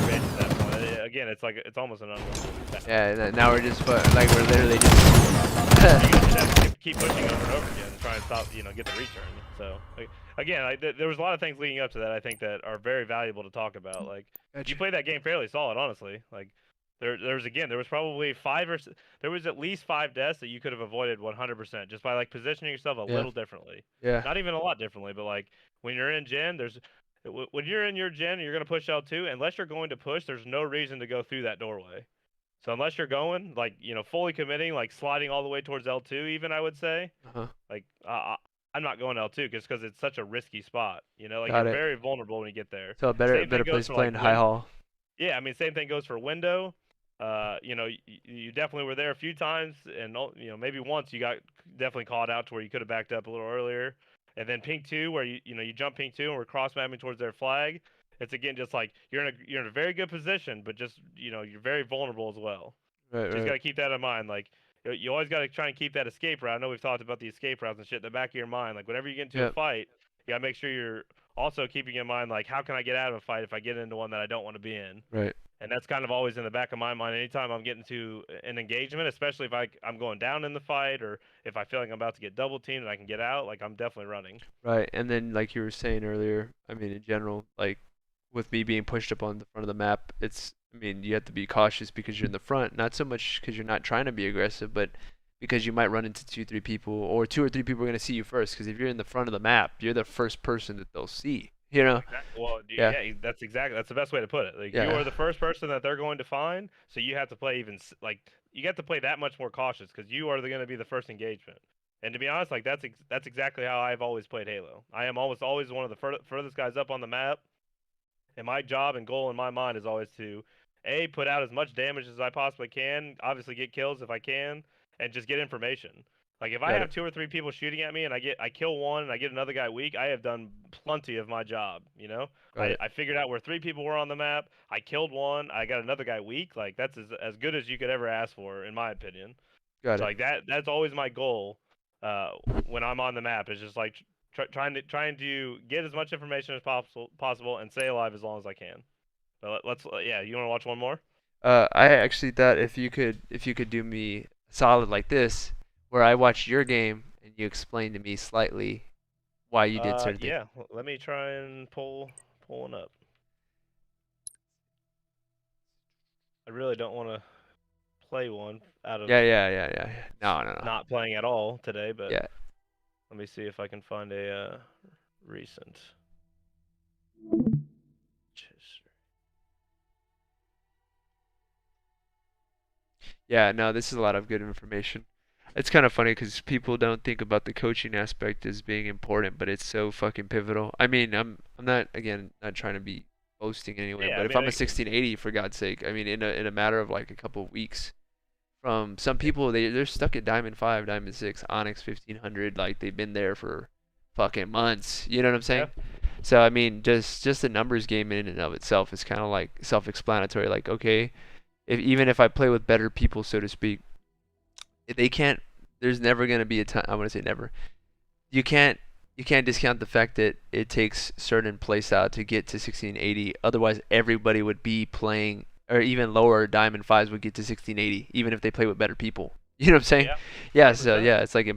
base at that point. Again, it's almost an unwinnable. Yeah, and now we're just we're literally just. You guys just have to keep pushing over and over again and try and stop, get the return. So again, there was a lot of things leading up to that I think that are very valuable to talk about. Like you played that game fairly solid, honestly. Like There was probably there was at least 5 deaths that you could have avoided 100% just by like positioning yourself a Yeah. little differently. Yeah. Not even a lot differently, but like when you're in gen, when you're in your gen and you're gonna push L2, unless you're going to push, there's no reason to go through that doorway. So unless you're going like fully committing, like sliding all the way towards L2, even I would say, Uh-huh. like I'm not going L2 just because it's such a risky spot. Like Got you're it. very vulnerable when you get there. So a Same thing better goes place for playing like high hall. yeah, I mean, same thing goes for window. You definitely were there a few times, and maybe once you got definitely called out to where you could have backed up a little earlier. And then pink two, where you jump pink two, and we're cross mapping towards their flag. It's again just like you're in a very good position, but just you're very vulnerable as well. Right, Just got right. to keep that in mind. Like you always got to try and keep that escape route. I know we've talked about the escape routes and shit in the back of your mind. Like whenever you get into a Yep. fight, you got to make sure you're also keeping in mind like how can I get out of a fight if I get into one that I don't want to be in. Right. And that's kind of always in the back of my mind anytime I'm getting to an engagement, especially if I'm going down in the fight or if I feel like I'm about to get double teamed and I can get out, like I'm definitely running. Right. And then like you were saying earlier, I mean in general, like with me being pushed up on the front of the map, I mean, you have to be cautious because you're in the front, not so much because you're not trying to be aggressive, but because you might run into two, three people, or two or three people are going to see you first. Because if you're in the front of the map, you're the first person that they'll see. You know? Exactly. Well, Yeah. yeah, that's the best way to put it. Like you Yeah. are the first person that they're going to find, so you have to play like you have to play that much more cautious because you are going to be the first engagement. And to be honest, like that's exactly how I've always played Halo. I am always one of the furthest guys up on the map, and my job and goal in my mind is always to put out as much damage as I possibly can, obviously get kills if I can, and just get information. Like if I Got have it. 2 or 3 people shooting at me and I kill one and I get another guy weak, I have done plenty of my job. Got it. I figured out where 3 people were on the map. I killed one. I got another guy weak. Like that's as good as you could ever ask for, in my opinion. Got So it. like that's always my goal when I'm on the map is just like trying to get as much information as possible and stay alive as long as I can. But let's yeah, you want to watch one more? I actually thought if you could do me solid like this, where I watched your game and you explained to me slightly why you did certain things. Yeah. Let me try and pull one up. I really don't want to play one out of Yeah. No. not playing at all today, but Yeah. let me see if I can find a recent. Yeah, no, this is a lot of good information. It's kind of funny because people don't think about the coaching aspect as being important, but it's so fucking pivotal. I mean, I'm not again not trying to be boasting anyway, Yeah, but I if mean, I'm a 1680 for God's sake, I mean in a matter of like a couple of weeks, from some people they're stuck at Diamond 5, Diamond 6, Onyx 1500, like they've been there for fucking months. You know what I'm saying? yeah, So I mean, just the numbers game in and of itself is kind of like self-explanatory. Like, okay, even if I play with better people, so to speak, they can't. There's never gonna be a time. I want to say never. You can't. You can't discount the fact that it takes certain playstyle to get to 1680. Otherwise, everybody would be playing, or even lower Diamond fives would get to 1680, even if they play with better people. You know what I'm saying? yeah, Yeah. So 100%. yeah, it's like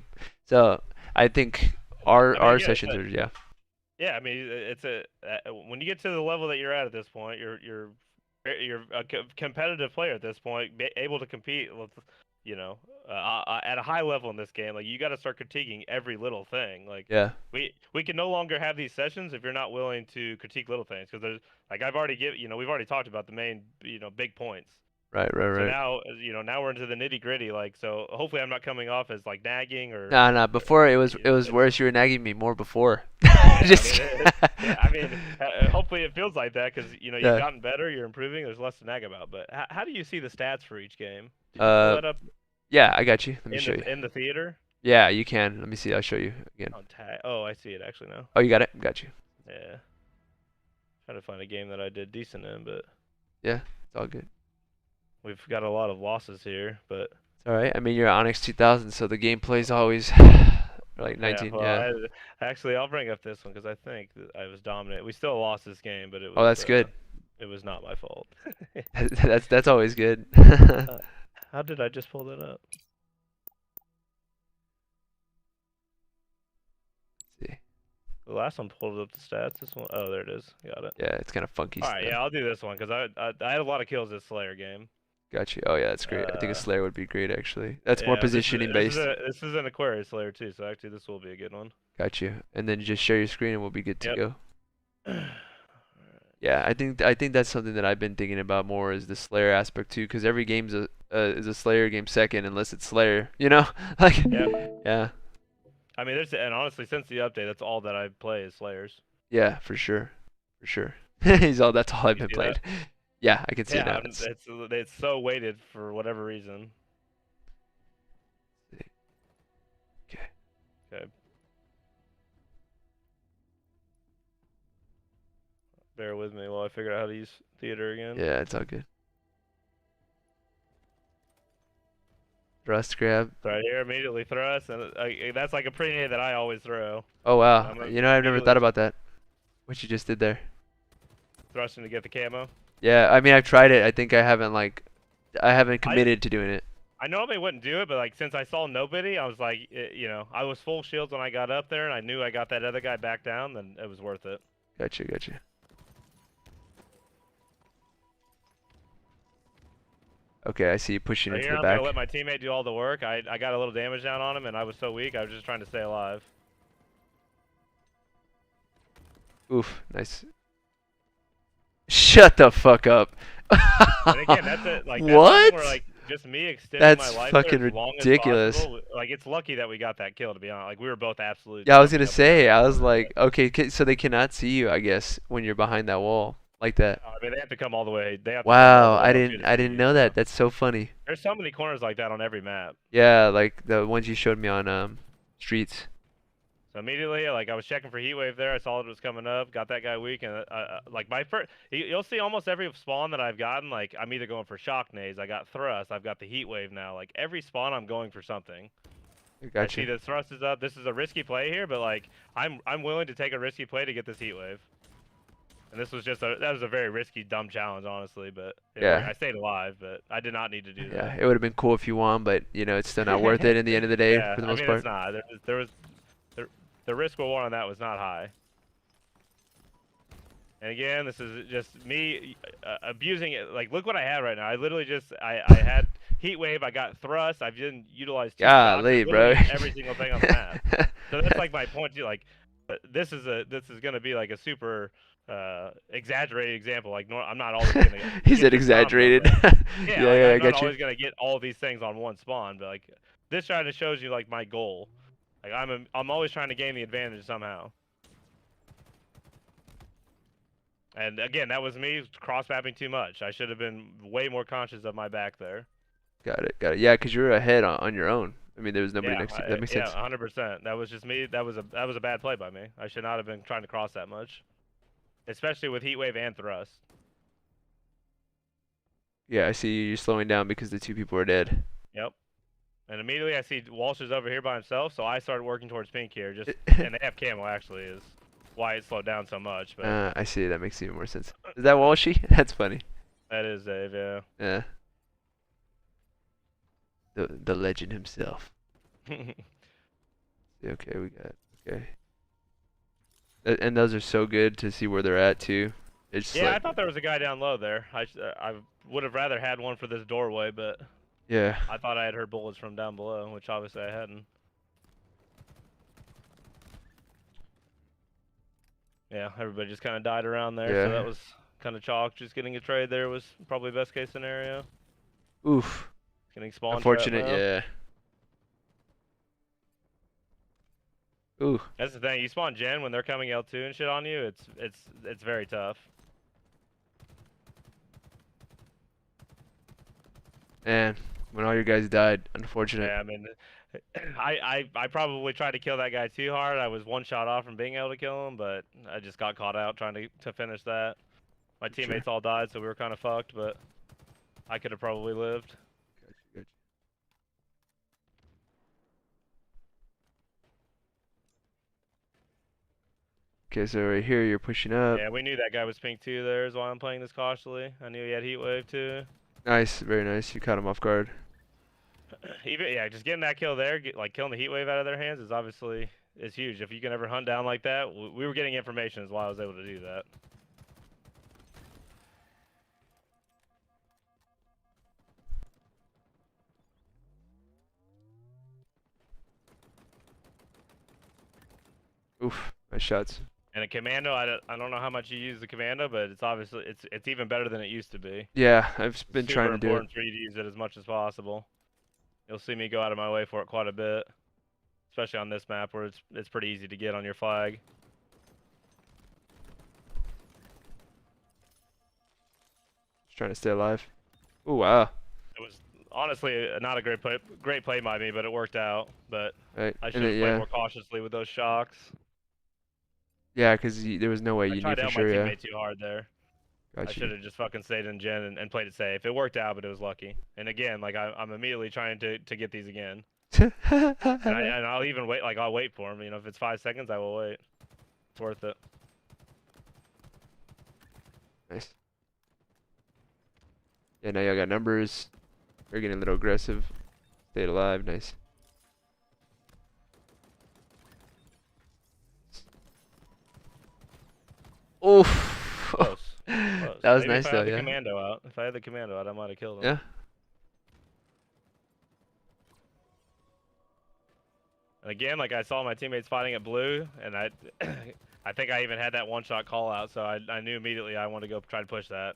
so. I think I mean, our again, sessions are yeah. yeah. I mean, it's when you get to the level that you're at this point, you're a competitive player at this point, able to compete with, at a high level in this game. Like you got to start critiquing every little thing. Like Yeah. we can no longer have these sessions if you're not willing to critique little things because there's like we've already talked about the main big points. Right. So Right. now now we're into the nitty gritty. Like so, hopefully I'm not coming off as like nagging or. Nah. Before it was It's, worse. You were nagging me more before. yeah, Just. I mean, hopefully it feels like that because you've Yeah. gotten better, you're improving. There's less to nag about. But how do you see the stats for each game? Did you pull Uh. that up Yeah. I got you. Let me in show you. the theater? Yeah, you can. Let me see. I'll show you again. On tag. Oh, I see it actually now. Oh, you got it. Got you. Yeah. Trying to find a game that I did decent in, but Yeah. It's all good. we've got a lot of losses here. But It's all right. I mean, you're Onyx 2000, so the gameplay's always like 19. well, Yeah. actually, I'll bring up this one because I think that I was dominant. We still lost this game, but Oh, that's good. it was not my fault. That's always good. How did I just pull that up? See. The last one pulled up the stats. This one, oh, there it is. Got it. Yeah, it's kind of funky All right, stuff. yeah, I'll do this one because I had a lot of kills this Slayer game. Got you. Oh yeah, that's great. I think a Slayer would be great actually. That's more Yeah, positioning based. this is an Aquarius Slayer too, so actually this will be a good one. Got you. And then just share your screen and we'll be good to Yep. go. Yeah, I think that's something that I've been thinking about more is the Slayer aspect too, because every game's is a Slayer game second unless it's Slayer, you know? Like, Yeah. yeah, I mean, and honestly, since the update, that's all that I play is Slayers. yeah, for sure, for sure. That's all I've You been see playing. that? Yeah, I can see it Yeah, now. it's so weighted for whatever reason. Okay. Okay. Bear with me while I figure out how to use theater again. Yeah, it's all good. Thrust grab. Right here, immediately thrust, and that's like a pre-nade that I always throw. Oh wow. I'm You know, I've never thought immediately about that. What you just did there. thrusting to get the camo. Yeah, I mean, I've tried it. I think I haven't committed to doing it. I normally wouldn't do it, but like since I saw nobody, I was like, you know, I was full shields when I got up there, and I knew I got that other guy back down, then it was worth it. Gotcha, gotcha. Okay, I see you pushing So into here the I'm back. gonna let my teammate do all the work. I got a little damage down on him, and I was so weak, I was just trying to stay alive. Oof, nice. Shut the fuck up. And again, that's it. Like that's What? something where like just me extending That's my life fucking there as long ridiculous. as possible. Like it's lucky that we got that kill, to be honest. Like we were both absolute. Yeah, I was jumping gonna up and say, down. I was like, okay, so they cannot see you, I guess, when you're behind that wall like that. I mean, they have to come all the way. They have to come all Wow, the way I up here didn't, to I see didn't you, know so. that. That's so funny. There's so many corners like that on every map. Yeah, like the ones you showed me on streets. So immediately, like I was checking for heat wave there. I saw it was coming up. Got that guy weak, and like my first, you'll see almost every spawn that I've gotten. Like I'm either going for shock nades. I got thrust. I've got the heat wave now. Like every spawn, I'm going for something. I I got see you. the thrust is up. This is a risky play here, but like I'm willing to take a risky play to get this heat wave. And this was just that was a very risky, dumb challenge, honestly. But Yeah. I stayed alive, but I did not need to do Yeah, that. it would have been cool if you won, but you know, it's still not worth it in the end of the day Yeah, for the I most mean part. it's not. There was the risk reward on that was not high. And again, this is just me abusing it. Like, look what I have right now. I literally just I had heat wave. I got thrust. I didn't utilize two shots. Golly, Literally bro. every single thing on the map. So that's like my point too. Like, this is gonna be like a super exaggerated example. Like, I'm not always gonna. He get said this combo, exaggerated. but- Yeah, like, yeah, I I'm not got you. always gonna get all these things on one spawn, but like this trying to shows you like my goal. Like I'm always trying to gain the advantage somehow. And again, that was me cross-mapping too much. I should have been way more conscious of my back there. Got it, got it. Yeah, because you were ahead on your own. I mean, there was nobody Yeah, next to you. That makes sense. yeah, 100%. That was just me. That was a bad play by me. I should not have been trying to cross that much, especially with heat wave and thrust. Yeah, I see you're slowing down because the two people are dead. Yep. And immediately I see Walsh is over here by himself, so I started working towards pink here. Just and they have camo actually is why it slowed down so much. But I see. That makes even more sense. Is that Walshy? That's funny. that is Dave. Yeah. Yeah. The legend himself. Okay, we got okay. And those are so good to see where they're at too. It's just Yeah, I like, thought there was a guy down low there. I would have rather had one for this doorway, but yeah. I thought I had heard bullets from down below, which obviously I hadn't. Yeah, everybody just kind of died around there, Yeah. so that was kind of chalk. Just getting a trade there was probably best case scenario. Oof. Getting spawn Unfortunate. trap now. Yeah. Ooh. That's the thing. You spawn gen when they're coming L2 and shit on you. It's very tough. Man, when all your guys died, unfortunate. Yeah, I mean, I probably tried to kill that guy too hard. I was one shot off from being able to kill him, but I just got caught out trying to finish that. My teammates all died, so we were kind of fucked, but I could have probably lived. Gotcha. Okay, so right here you're pushing up. Yeah, we knew that guy was pink too. There is why I'm playing this cautiously. I knew he had heat wave too. Nice, very nice. You caught him off guard. Even yeah, just getting that kill there, like killing the heat wave out of their hands is obviously huge. If you can ever hunt down like that, we were getting information is why I was able to do that. Oof, nice shots. And a commando, I don't know how much you use the commando, but it's obviously it's even better than it used to be. Yeah, I've been It's trying super to do it. important for you to use it as much as possible. You'll see me go out of my way for it quite a bit, especially on this map where it's pretty easy to get on your flag. Just trying to stay alive. Oh wow. It was honestly not a great play by me, but it worked out. But Right. I And should then, have played yeah. more cautiously with those shocks. Yeah, because there was no way I you knew tried to for help my sure. Yeah. teammate too hard there. I Got should you. have just fucking stayed in gen and played it safe. It worked out, but it was lucky. And again, like I'm immediately trying to get these again. And I'll even wait. Like I'll wait for them. You know, if it's 5 seconds, I will wait. It's worth it. Nice. Yeah, now y'all got numbers. We're getting a little aggressive. Stayed alive. Nice. Oof. Close. Close. That was Maybe nice if I though, had the yeah. commando out, if I had the commando out, I might have killed him. Yeah. And again, like I saw my teammates fighting at blue, and I, I think I even had that one-shot call out, so I knew immediately I wanted to go try to push that.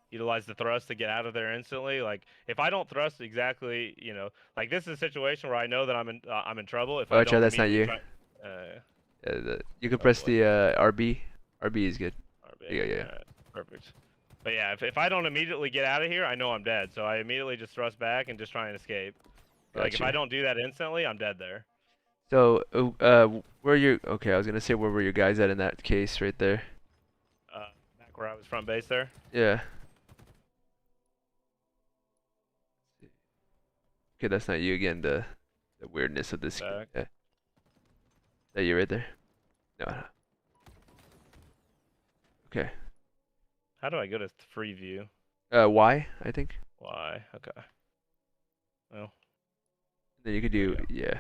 Utilize the thrust to get out of there instantly. Like if I don't thrust exactly, you know, like this is a situation where I know that I'm in trouble. If I Watch out, don't that's not immediately you. try, Yeah, you can Oh, press boy. the RB. RB is good. RB. Yeah, yeah. Alright, perfect. But yeah, if I don't immediately get out of here, I know I'm dead. So I immediately just thrust back and just try and escape. Like if Gotcha. I don't do that instantly, I'm dead there. So, where you? Okay, I was gonna say where were your guys at in that case right there? Back where I was front base there. Yeah. Okay, that's not you again. The weirdness of this. Back. Yeah. That you right there? No, no. Okay. How do I go to free view? Y, I think. Why? Okay. Well, Then you could There do, you go. yeah.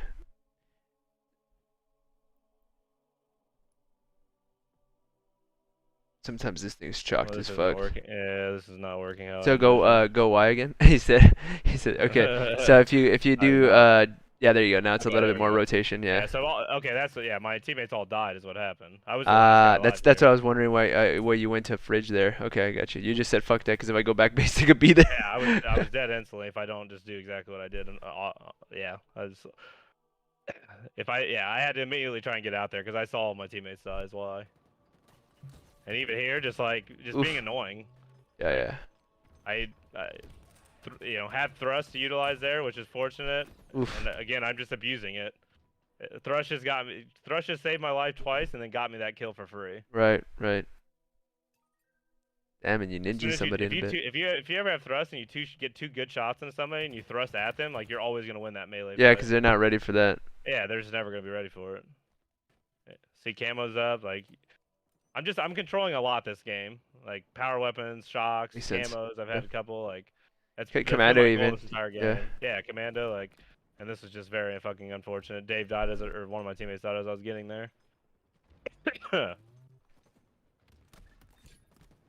Sometimes this thing's chalked well, as this isn't fuck. working. Yeah, this is not working how I So go envisioned. go Y again. He said okay. So if you do yeah, there you go. Now it's a Okay, little there bit we more go. rotation, Yeah. yeah. So okay, yeah. My teammates all died, is what happened. I was the last guy alive That's what I there. was wondering why you went to fridge there. Okay, I got you. You just said fuck that because if I go back base, I could be there. Yeah, I was dead instantly if I don't just do exactly what I did. And yeah, I had to immediately try and get out there because I saw all my teammates die. Is why. And even here, just Oof. being annoying. Yeah, I had thrust to utilize there, which is fortunate. Oof. And again, I'm just abusing it. Thrush has got me. Thrush has saved my life twice, and then got me that kill for free. Right. Damn, and you As soon ninja as somebody in a bit. if you ever have thrust and you get two good shots on somebody and you thrust at them, like you're always gonna win that melee. Yeah, fight. because they're not ready for that. Yeah, they're just never gonna be ready for it. See, camo's up. Like, I'm controlling a lot this game. Like power weapons, shocks, Makes sense. camos. I've had a couple. Like that's Commando been my goal even. this entire game. Yeah. Yeah, commando. Like, and this is just very fucking unfortunate. Dave died or one of my teammates died as I was getting there. I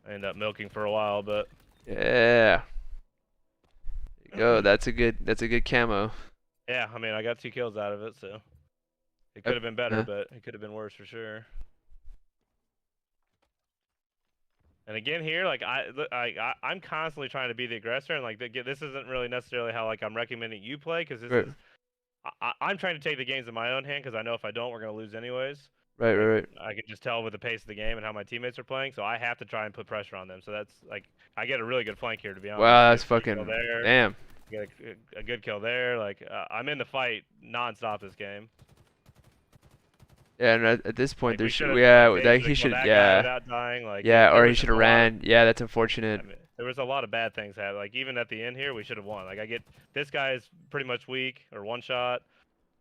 ended up milking for a while, but Yeah. There you go. That's a good camo. yeah, I mean, I got 2 kills out of it, so it could have been better, but it could have been worse for sure. And again here, like I'm constantly trying to be the aggressor, and like this isn't really necessarily how like I'm recommending you play, because this Right. is I'm trying to take the games in my own hand, because I know if I don't, we're gonna lose anyways. Right. I can just tell with the pace of the game and how my teammates are playing, so I have to try and put pressure on them. So that's like I get a really good flank here, to be honest. Wow, that's Get a free kill fucking there, damn. get a good kill there. Like I'm in the fight nonstop this game. Yeah, and at this point, Like, there we should, should've- yeah, like, that they he should've should, killed that guy yeah, without dying, like, yeah, there or he was should just have a lot of- ran. Yeah, that's unfortunate. I mean, there was a lot of bad things happen. Like even at the end here, we should have won. Like I get this guy is pretty much weak or one shot.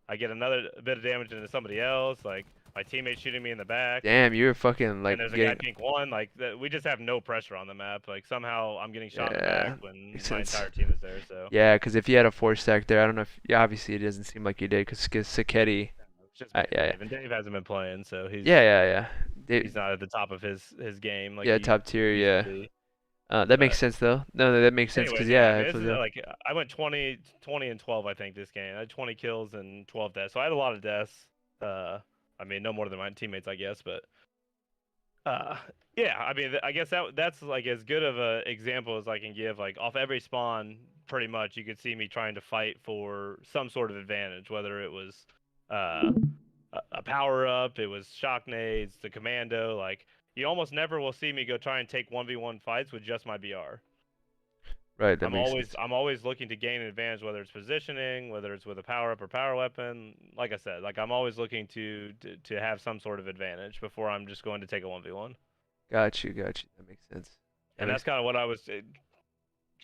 I get another bit of damage into somebody else. Like my teammate shooting me in the back. Damn, you were fucking like And there's a getting. guy pink one. Like we just have no pressure on the map. Like somehow I'm getting shot in the Yeah, back when makes my sense. entire team is there. So Yeah, because if you had a 4 stack there, I don't know if. Yeah, obviously it doesn't seem like you did, because Sacchetti. it's just me and yeah. Dave. And Dave hasn't been playing, so Yeah. he's not at the top of his game. Like Yeah, he top tier. used Yeah. to be. That makes sense though. No, that makes sense, because Anyways, yeah, I mean, I this feel is, like I went 20 and 12, I think, this game. I had 20 kills and 12 deaths, so I had a lot of deaths. I mean, no more than my teammates, I guess, but yeah, I mean, I guess that's like as good of a example as I can give. Like off every spawn, pretty much you could see me trying to fight for some sort of advantage, whether it was uh, a power up, it was shock nades, the commando. Like you almost never will see me go try and take 1v1 fights with just my BR. Right, that makes sense. I'm always looking to gain an advantage, whether it's positioning, whether it's with a power up or power weapon. Like I said, like I'm always looking to have some sort of advantage before I'm just going to take a 1v1. Got you. That makes sense. And that's kind of what I was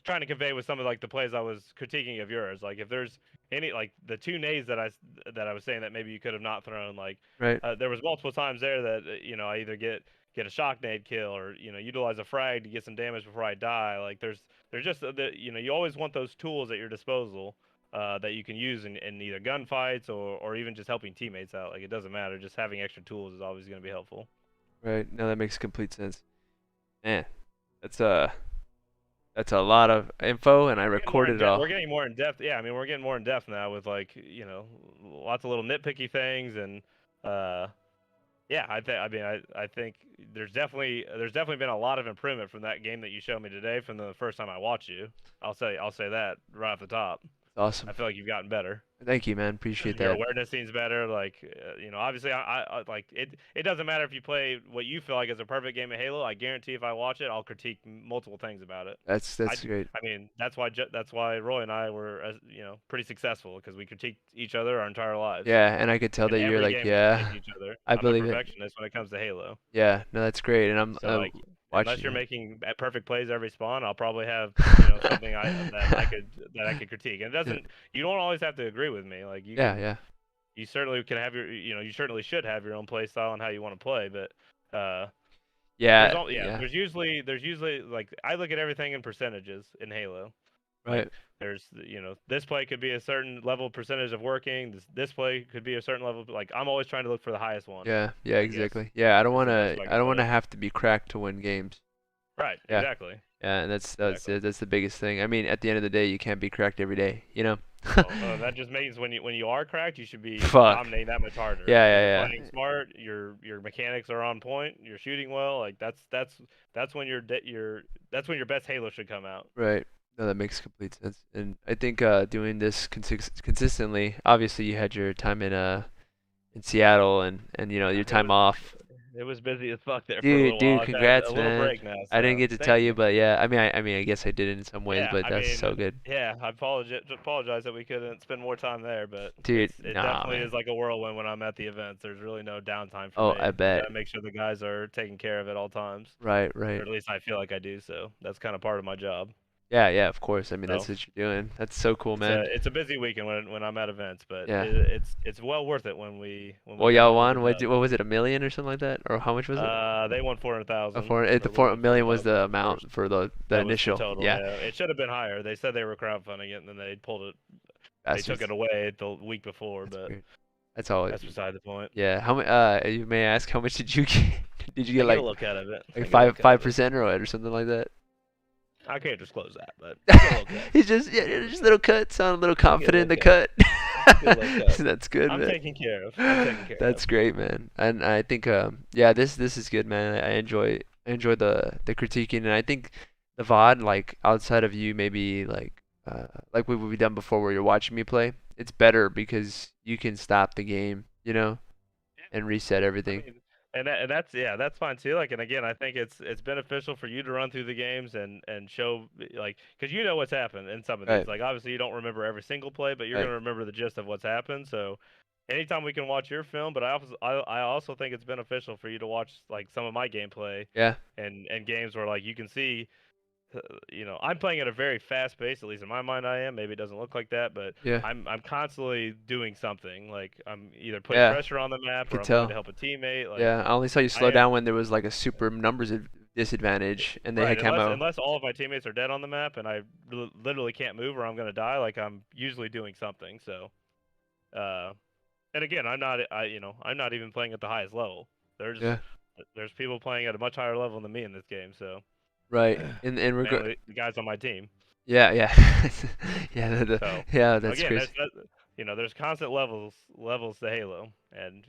trying to convey with some of like the plays I was critiquing of yours. Like if there's any like the two nades that I was saying that maybe you could have not thrown. Like Right. there was multiple times there that I either get a shock nade kill or utilize a frag to get some damage before I die. Like there's just you always want those tools at your disposal that you can use in either gunfights or even just helping teammates out. Like it doesn't matter. Just having extra tools is always going to be helpful. Right. No, that makes complete sense. Man, that's a lot of info, and I recorded it all. We're getting more in depth. Yeah, I mean, we're getting more in depth now with like lots of little nitpicky things, and yeah, I think there's definitely been a lot of improvement from that game that you showed me today from the first time I watched you. I'll say that right off the top. Awesome. I feel like you've gotten better. Thank you, man. Appreciate Your that. awareness seems better. Like, obviously, I like it. It doesn't matter if you play what you feel like is a perfect game of Halo. I guarantee if I watch it, I'll critique multiple things about it. That's great. I mean, that's why Roy and I were, pretty successful because we critiqued each other our entire lives. Yeah, and I could tell that you're every like, game we yeah, critique each other. I believe I'm a it. perfectionist when it comes to Halo. Yeah, no, that's great, and I'm So like, watching. unless you're making perfect plays every spawn, I'll probably have something that I could critique. And it doesn't. You don't always have to agree with me. Like you. Yeah. You certainly can have your. You certainly should have your own play style and how you want to play. But yeah. There's usually like I look at everything in percentages in Halo. Right. Like, there's this play could be a certain level percentage of working. This play could be a certain level. Like I'm always trying to look for the highest one. Yeah, exactly. Yeah, I don't want That's the best to. I don't want to play. have to be cracked to win games. Right. Yeah. Exactly. Yeah, and that's Exactly. that's the biggest thing. I mean, at the end of the day, you can't be cracked every day, Well, that just means when you are cracked, you should be Fuck. dominating that much harder. Yeah. You're playing smart. Your mechanics are on point. You're shooting well. Like that's when your best Halo should come out. Right. No, that makes complete sense. And I think doing this consistently, obviously you had your time in Seattle and your time off. It was busy as fuck there for a little Dude, while. I've had congrats, a little man. break now, I didn't so get to thank tell you. you, but yeah, I mean, I guess I did in some ways, Yeah, but I that's mean, so good. Yeah, I apologize that we couldn't spend more time there, but Dude, it nah, definitely man. is like a whirlwind when I'm at the events. There's really no downtime for Oh, me. I bet. Gotta make sure the guys are taken care of at all times, Right. or at least I feel like I do. So that's kind of part of my job. Yeah, of course. I mean, that's So what you're doing. That's so cool, man. it's a busy weekend when I'm at events, but Yeah. it's well worth it when we Well, get y'all the won. dub. What was it, $1 million or something like that, or how much was it? They won 400,000. The so we won $1 million was 400,000 the for amount first. for the That was the initial. total. Yeah. It should have been higher. They said they were crowdfunding it, and then they pulled it. They took Bastards. it away the week before, That's but weird. That's all. that's beside the point. Yeah. How much? You may ask, how much did you get? Did you I get get like a look out of it. I like get a look out of it. 5% or what, or something like that? I can't disclose that, but I get a look at it. He's just little cut. Sound a little I get a confident in the look cut. get a look at it. That's good, I'm man. taken care of. I'm taken care That's of. great, man. And I think yeah, this is good, man. I enjoy the critiquing, and I think the VOD, like outside of you maybe like we've done before where you're watching me play, it's better because you can stop the game, and reset I everything. mean, that's fine too. Like, and again, I think it's beneficial for you to run through the games and show like because you know what's happened in some of these. Right. Like, obviously, you don't remember every single play, but you're Right. gonna remember the gist of what's happened. So, anytime we can watch your film, but I also think it's beneficial for you to watch like some of my gameplay Yeah. and games where like you can see. I'm playing at a very fast pace, at least in my mind I am. Maybe it doesn't look like that, but Yeah. I'm constantly doing something. Like I'm either putting Yeah. pressure on the map or Could I'm tell. trying to help a teammate. Like, Yeah. I only saw you slow I down when there was like a super numbers disadvantage and they right, had camo. unless all of my teammates are dead on the map and I literally can't move or I'm gonna die, like I'm usually doing something. So, and again, I'm not even playing at the highest level. Yeah. There's people playing at a much higher level than me in this game. So, Right. In regard. mainly the guys on my team. Yeah. Yeah. So, yeah. That's again, crazy. there's constant levels to Halo, and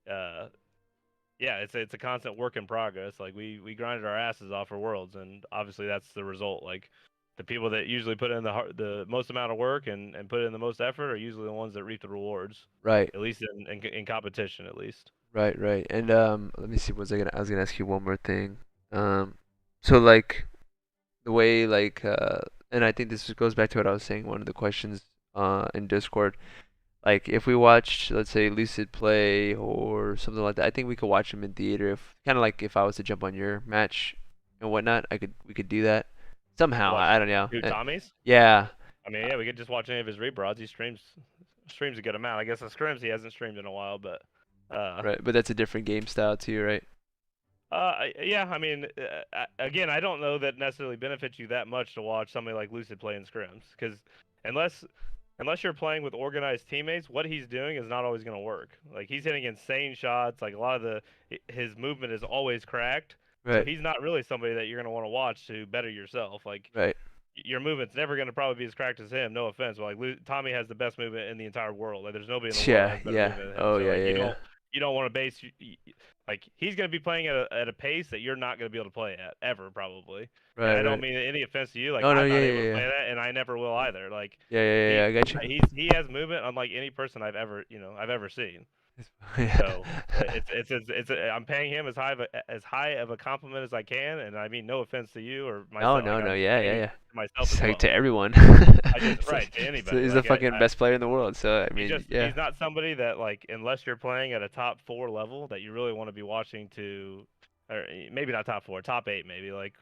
yeah, it's a constant work in progress. Like we grinded our asses off for Worlds, and obviously that's the result. Like the people that usually put in the most amount of work and put in the most effort are usually the ones that reap the rewards. Right. At least in competition, at least. Right, right. And let me see, I was gonna ask you one more thing. So like the way and I think this goes back to what I was saying, one of the questions in Discord. Like if we watched, let's say, Lucid play or something like that, I think we could watch him in theater. If kind of like if I was to jump on your match and whatnot, we could do that somehow. Watch I don't know. two Tommies. Yeah. I mean, yeah, we could just watch any of his rebroads. He streams a good amount. I guess the scrims he hasn't streamed in a while, but Right, but that's a different game style too, right? yeah, I mean, again, I don't know that necessarily benefits you that much to watch somebody like Lucid play in scrims, because unless you're playing with organized teammates, what he's doing is not always going to work. Like he's hitting insane shots. Like a lot of his movement is always cracked. So Right. he's not really somebody that you're going to want to watch to better yourself. Like Right. your movement's never going to probably be as cracked as him. No offense, but like Tommy has the best movement in the entire world. Like there's nobody in the world that Yeah, has better yeah. movement than him. Oh, So yeah, like yeah, yeah. you don't want to base like he's going to be playing at a pace that you're not going to be able to play at ever probably. And Right, I don't right. mean any offense to you. Like No, no, I'm yeah, not yeah, able to yeah. play that, and I never will either. Like Yeah, yeah, yeah, yeah, I got you. he has movement unlike any person I've ever seen. Yeah. So I'm paying him as high of a compliment as I can, and I mean no offense to you or No, myself. no, Like, no, I'm yeah, paying yeah, it yeah. to myself It's as like well. to everyone. Just It's right like- to anybody. He's the Like, fucking best player in the world. So I mean, yeah. he's not somebody that like unless you're playing at a top 4 level that you really want to be watching to, or maybe not top 4, top 8 maybe. Like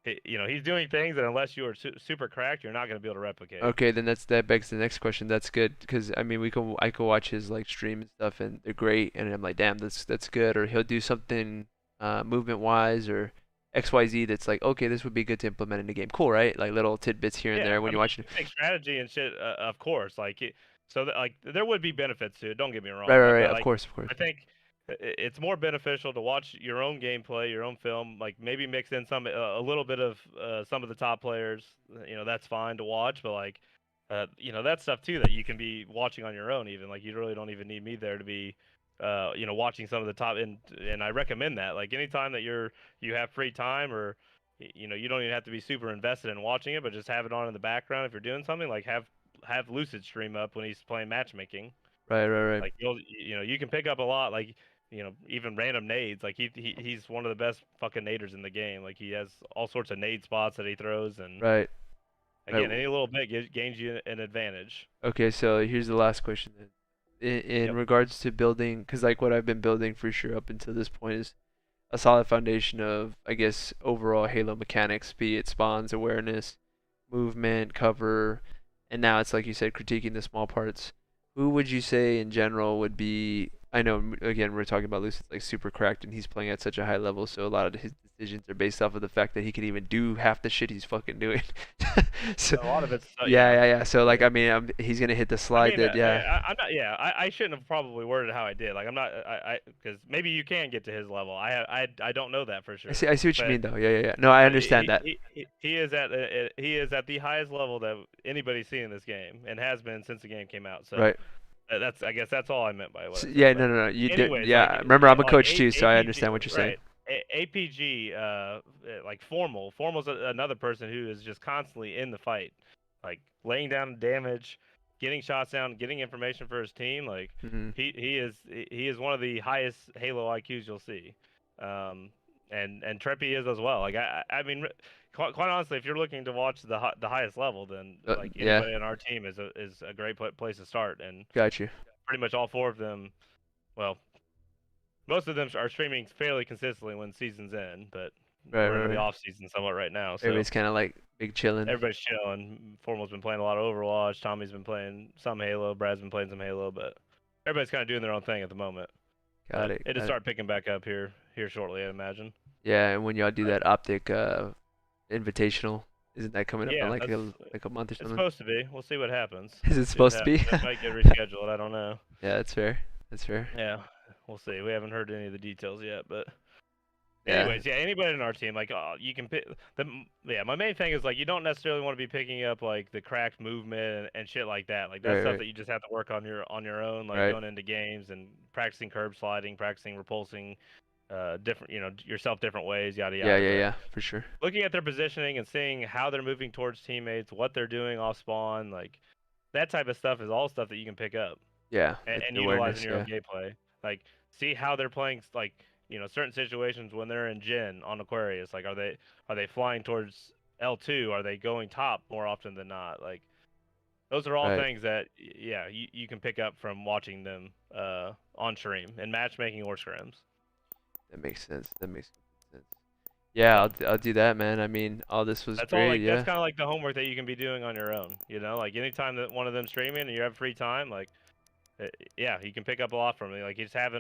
he's doing things that unless you are super cracked, you're not going to be able to replicate. Okay, then that begs the next question. That's good because I mean I could watch his like stream and stuff and they're great and I'm like, damn, that's good. Or he'll do something movement wise or XYZ that's like, okay, this would be good to implement in the game. Cool, right? Like little tidbits here and Yeah, there when I you're mean, watching. big strategy and shit, of course. Like, so that, like there would be benefits to it. Don't get me wrong. Right, right, Like, right. but Of like course, of course. I think it's more beneficial to watch your own gameplay, your own film. Like maybe mix in a little bit of some of the top players. That's fine to watch, but like that stuff too that you can be watching on your own. Even like you really don't even need me there to be. Watching some of the top and I recommend that. Like anytime that you have free time or you don't even have to be super invested in watching it, but just have it on in the background if you're doing something. Like have Lucid stream up when he's playing matchmaking. Right, right, right. Like you can pick up a lot. Like even random nades. Like he's one of the best fucking naders in the game. Like he has all sorts of nade spots that he throws, and Right. again, Right. any little bit gains you an advantage. Okay, so here's the last question then. In Yep. regards to building, because like what I've been building for sure up until this point is a solid foundation of, I guess, overall Halo mechanics, be it spawns, awareness, movement, cover, and now it's like you said, critiquing the small parts. Who would you say in general would be? I know, again, we're talking about Lucy's like super cracked and he's playing at such a high level, so a lot of his decisions are based off of the fact that he can even do half the shit he's fucking doing. So A lot of it's yeah, yeah, yeah. So like, I mean, he's gonna hit the I slide mean, that yeah. I'm not. Yeah, I shouldn't have probably worded how I did. Like, I'm not. Because maybe you can get to his level. I don't know that for sure. I see what you But mean though. Yeah, yeah, yeah. No, I understand that. he is at the highest level that anybody's seen in this game and has been since the game came out. So Right. I guess that's all I meant by what. I said, Yeah, but no, no, no. You did. anyways, Yeah, like, remember I'm a like coach too, so I APG understand what you're saying. right. APG, like Formal's another person who is just constantly in the fight, like laying down damage, getting shots down, getting information for his team. Like Hmm. he is one of the highest Halo IQs you'll see, and Treppy is as well. Like I mean, quite honestly, if you're looking to watch the highest level, then like Yeah. anybody in our team is a great place to start, and Got you. pretty much all 4 of them. Well, most of them are streaming fairly consistently when season's end, but Right, we're right, in the right. off season somewhat right now. So Everybody's kind of like big chilling. everybody's chilling. Formal's been playing a lot of Overwatch. Tommy's been playing some Halo. Brad's been playing some Halo, but everybody's kind of doing their own thing at the moment. Got But it. It'll got it. start picking back up here shortly, I imagine. Yeah, and when y'all do Right. that optic invitational, isn't that coming up Yeah, in like that's- a month or It's something? supposed to be. We'll see what happens. Is it See what supposed to be? happens. It might get rescheduled. I don't know. Yeah, that's fair. That's fair. Yeah, we'll see. We haven't heard any of the details yet, but Yeah. Anyways, yeah, anybody in our team, like, you can pick yeah, my main thing is like you don't necessarily want to be picking up like the cracked movement and shit like that. Like that's Right, stuff right, that you just have to work on your own, like right. going into games and practicing curb sliding, practicing repulsing, different, yourself different ways, yada Yeah, yada. yeah, But yeah, for sure. looking at their positioning and seeing how they're moving towards teammates, what they're doing off spawn, like that type of stuff is all stuff that you can pick up Yeah, and, it's and the utilize in awareness. your own Yeah, gameplay. Like, see how they're playing, like certain situations when they're in Jin on Aquarius. Like, are they flying towards L2? Are they going top more often than not? Like, those are all right. things that yeah you can pick up from watching them on stream in matchmaking or scrims. That makes sense. That makes sense. Yeah, So I'll do that, man. I mean, all this was that's all. great. Like that's Yeah, kind of like the homework that you can be doing on your own. Like anytime that one of them streaming and you have free time, like yeah, you can pick up a lot from it. Like you just have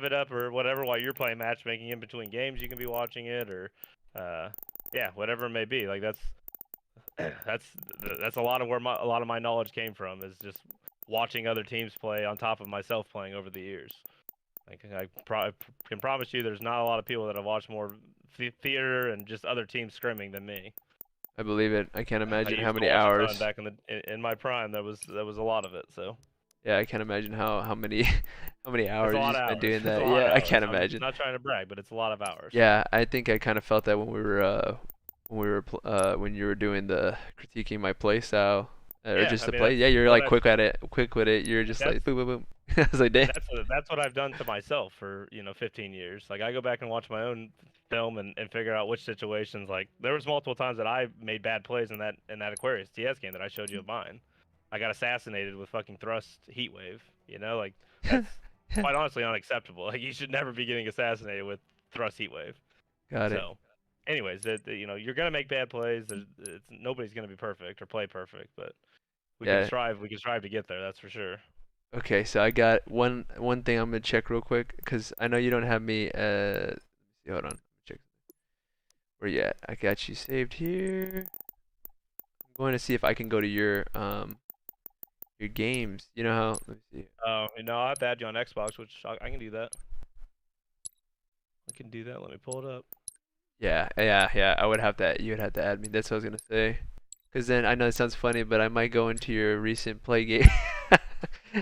it up or whatever while you're playing matchmaking in between games. You can be watching it or, yeah, whatever it may be. Like that's a lot of where a lot of my knowledge came from is just watching other teams play on top of myself playing over the years. Like can promise you, there's not a lot of people that have watched more theater and just other teams scrimming than me. I believe it. I can't I imagine how used to many watch a ton hours. back in my prime. That was a lot of it. So. Yeah, I can't imagine how many how many It's hours a you lot of spent hours. doing It's a that. lot Yeah, of I hours. can't I'm imagine. not trying to brag, but it's a lot of hours. Yeah, I think I kind of felt that when you were doing the critiquing my play style or Yeah, just I the mean play. Yeah, you're what like quick with it. You're just that's like boom, boom, boom. I was like, damn. that's what I've done to myself for 15 years. Like I go back and watch my own film and figure out which situations. Like there was multiple times that I made bad plays in that Aquarius TS game that I showed you of mine. I got assassinated with fucking thrust heat wave. Like that's quite honestly unacceptable. Like you should never be getting assassinated with thrust heat wave. Got it. So, anyways, you're gonna make bad plays. Nobody's gonna be perfect or play perfect, but we can Yeah. strive. We can strive to get there. That's for sure. Okay, so I got one thing I'm gonna check real quick because I know you don't have me. Hold on, check. Where you at? I got you saved here. I'm going to see if I can go to your games. You know how? Let me see. Oh, I have to add you on Xbox, which I can do that. I can do that. Let me pull it up. Yeah. I would have to. You would have to add me. That's what I was gonna say. Cause then I know it sounds funny, but I might go into your recent play game.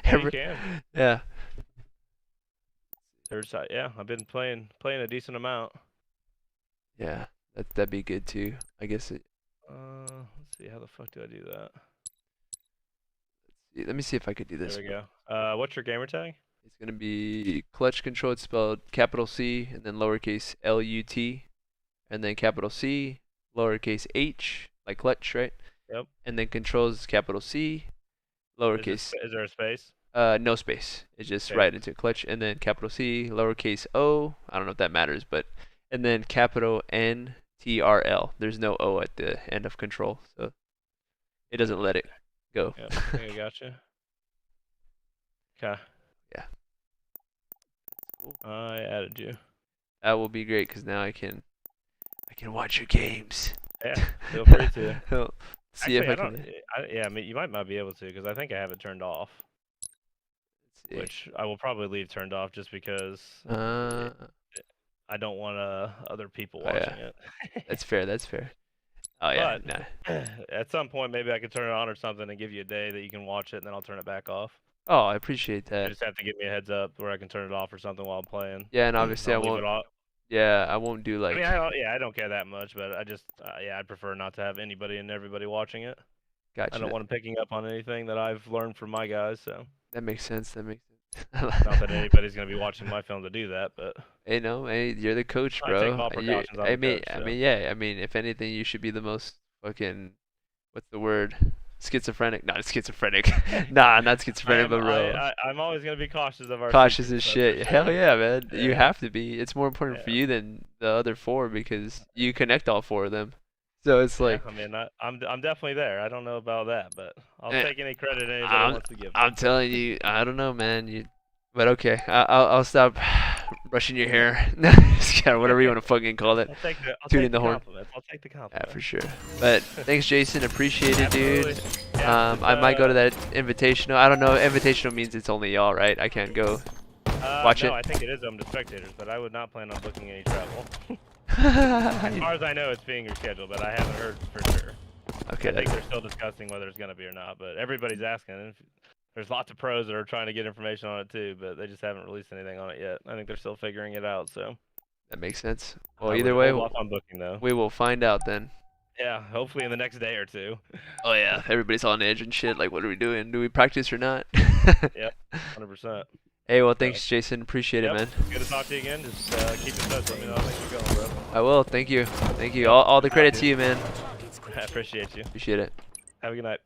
Yeah, you can. Yeah. Yeah, I've been playing a decent amount. Yeah. That'd be good too. I guess it. Let's see. How the fuck do I do that? Let me see if I could do this. There we go. What's your gamer tag? It's gonna be clutch control. It's spelled capital C and then lowercase LUT, and then capital C, lowercase h, like clutch, right? Yep. And then controls capital C, lowercase. Is there a space? No space. It's just Okay. right into clutch, and then capital C, lowercase O. I don't know if that matters, but and then capital NTRL. There's no O at the end of control, so it doesn't let it go. Yep. I think I gotcha. Okay. Yeah. Cool. I added you. That will be great because now I can watch your games. Yeah. Feel free to. See Actually, if I can. yeah, I mean, you might not be able to because I think I have it turned off. Let's see. Which I will probably leave turned off just because I don't want other people Oh, yeah. watching it. That's fair. That's fair. Oh yeah. But Nah. at some point, maybe I could turn it on or something and give you a day that you can watch it, and then I'll turn it back off. Oh, I appreciate You that. just have to give me a heads up where I can turn it off or something while I'm playing. Yeah, and obviously I I'll leave won't. it off. Yeah, I won't do like. I mean, I don't care that much, but I just, I'd prefer not to have anybody and everybody watching it. Gotcha. I don't want them picking up on anything that I've learned from my guys, so. That makes sense. That makes sense. Not that anybody's gonna be watching my film to do that, but. Hey, no, hey, you're the coach, I bro. take all precautions. I'm I the mean, coach, I so. mean, yeah. I mean, if anything, you should be the most fucking. What's the word? Schizophrenic? Not schizophrenic. Nah, not schizophrenic, but real. I'm always gonna be cautious of our. Cautious secrets, as that's for shit. sure. Hell yeah, man. You Yeah. have to be. It's more important for Yeah. you than the other four because you connect all four of them. So it's like. Yeah, I mean, I'm definitely there. I don't know about that, but I'll Eh, take any credit anybody I'm- wants to give. I'm telling you, I don't know, man. But okay, I'll stop brushing your hair. Just kidding, whatever you want to fucking call it. I'll take Tuning the the horn. compliments. I'll take the Yeah, compliments. for sure. But thanks, Jason. Appreciate it, dude. Absolutely. Yeah, I might go to that invitational. I don't know. Invitational means it's only y'all, right? I can't go. Watch no, it. I think it is open to spectators, but I would not plan on booking any travel. As far as I know, it's being rescheduled, but I haven't heard for sure. Okay. I think they're still discussing whether it's going to be or not, but everybody's asking. And there's lots of pros that are trying to get information on it too, but they just haven't released anything on it yet. I think they're still figuring it out. So That makes sense. Well, I either would way, hold off on booking though. we will find out then. Yeah, hopefully in the next day or two. Oh yeah, everybody's on edge and shit. Like, what are we doing? Do we practice or not? Yep, 100%. Hey, well, thanks, Jason. Appreciate it, man. Good to talk to you again. Just keep in touch. Let me know how things are going, bro. I will. Thank you. Thank you. All the credit to you, man. I appreciate you. Appreciate it. Have a good night.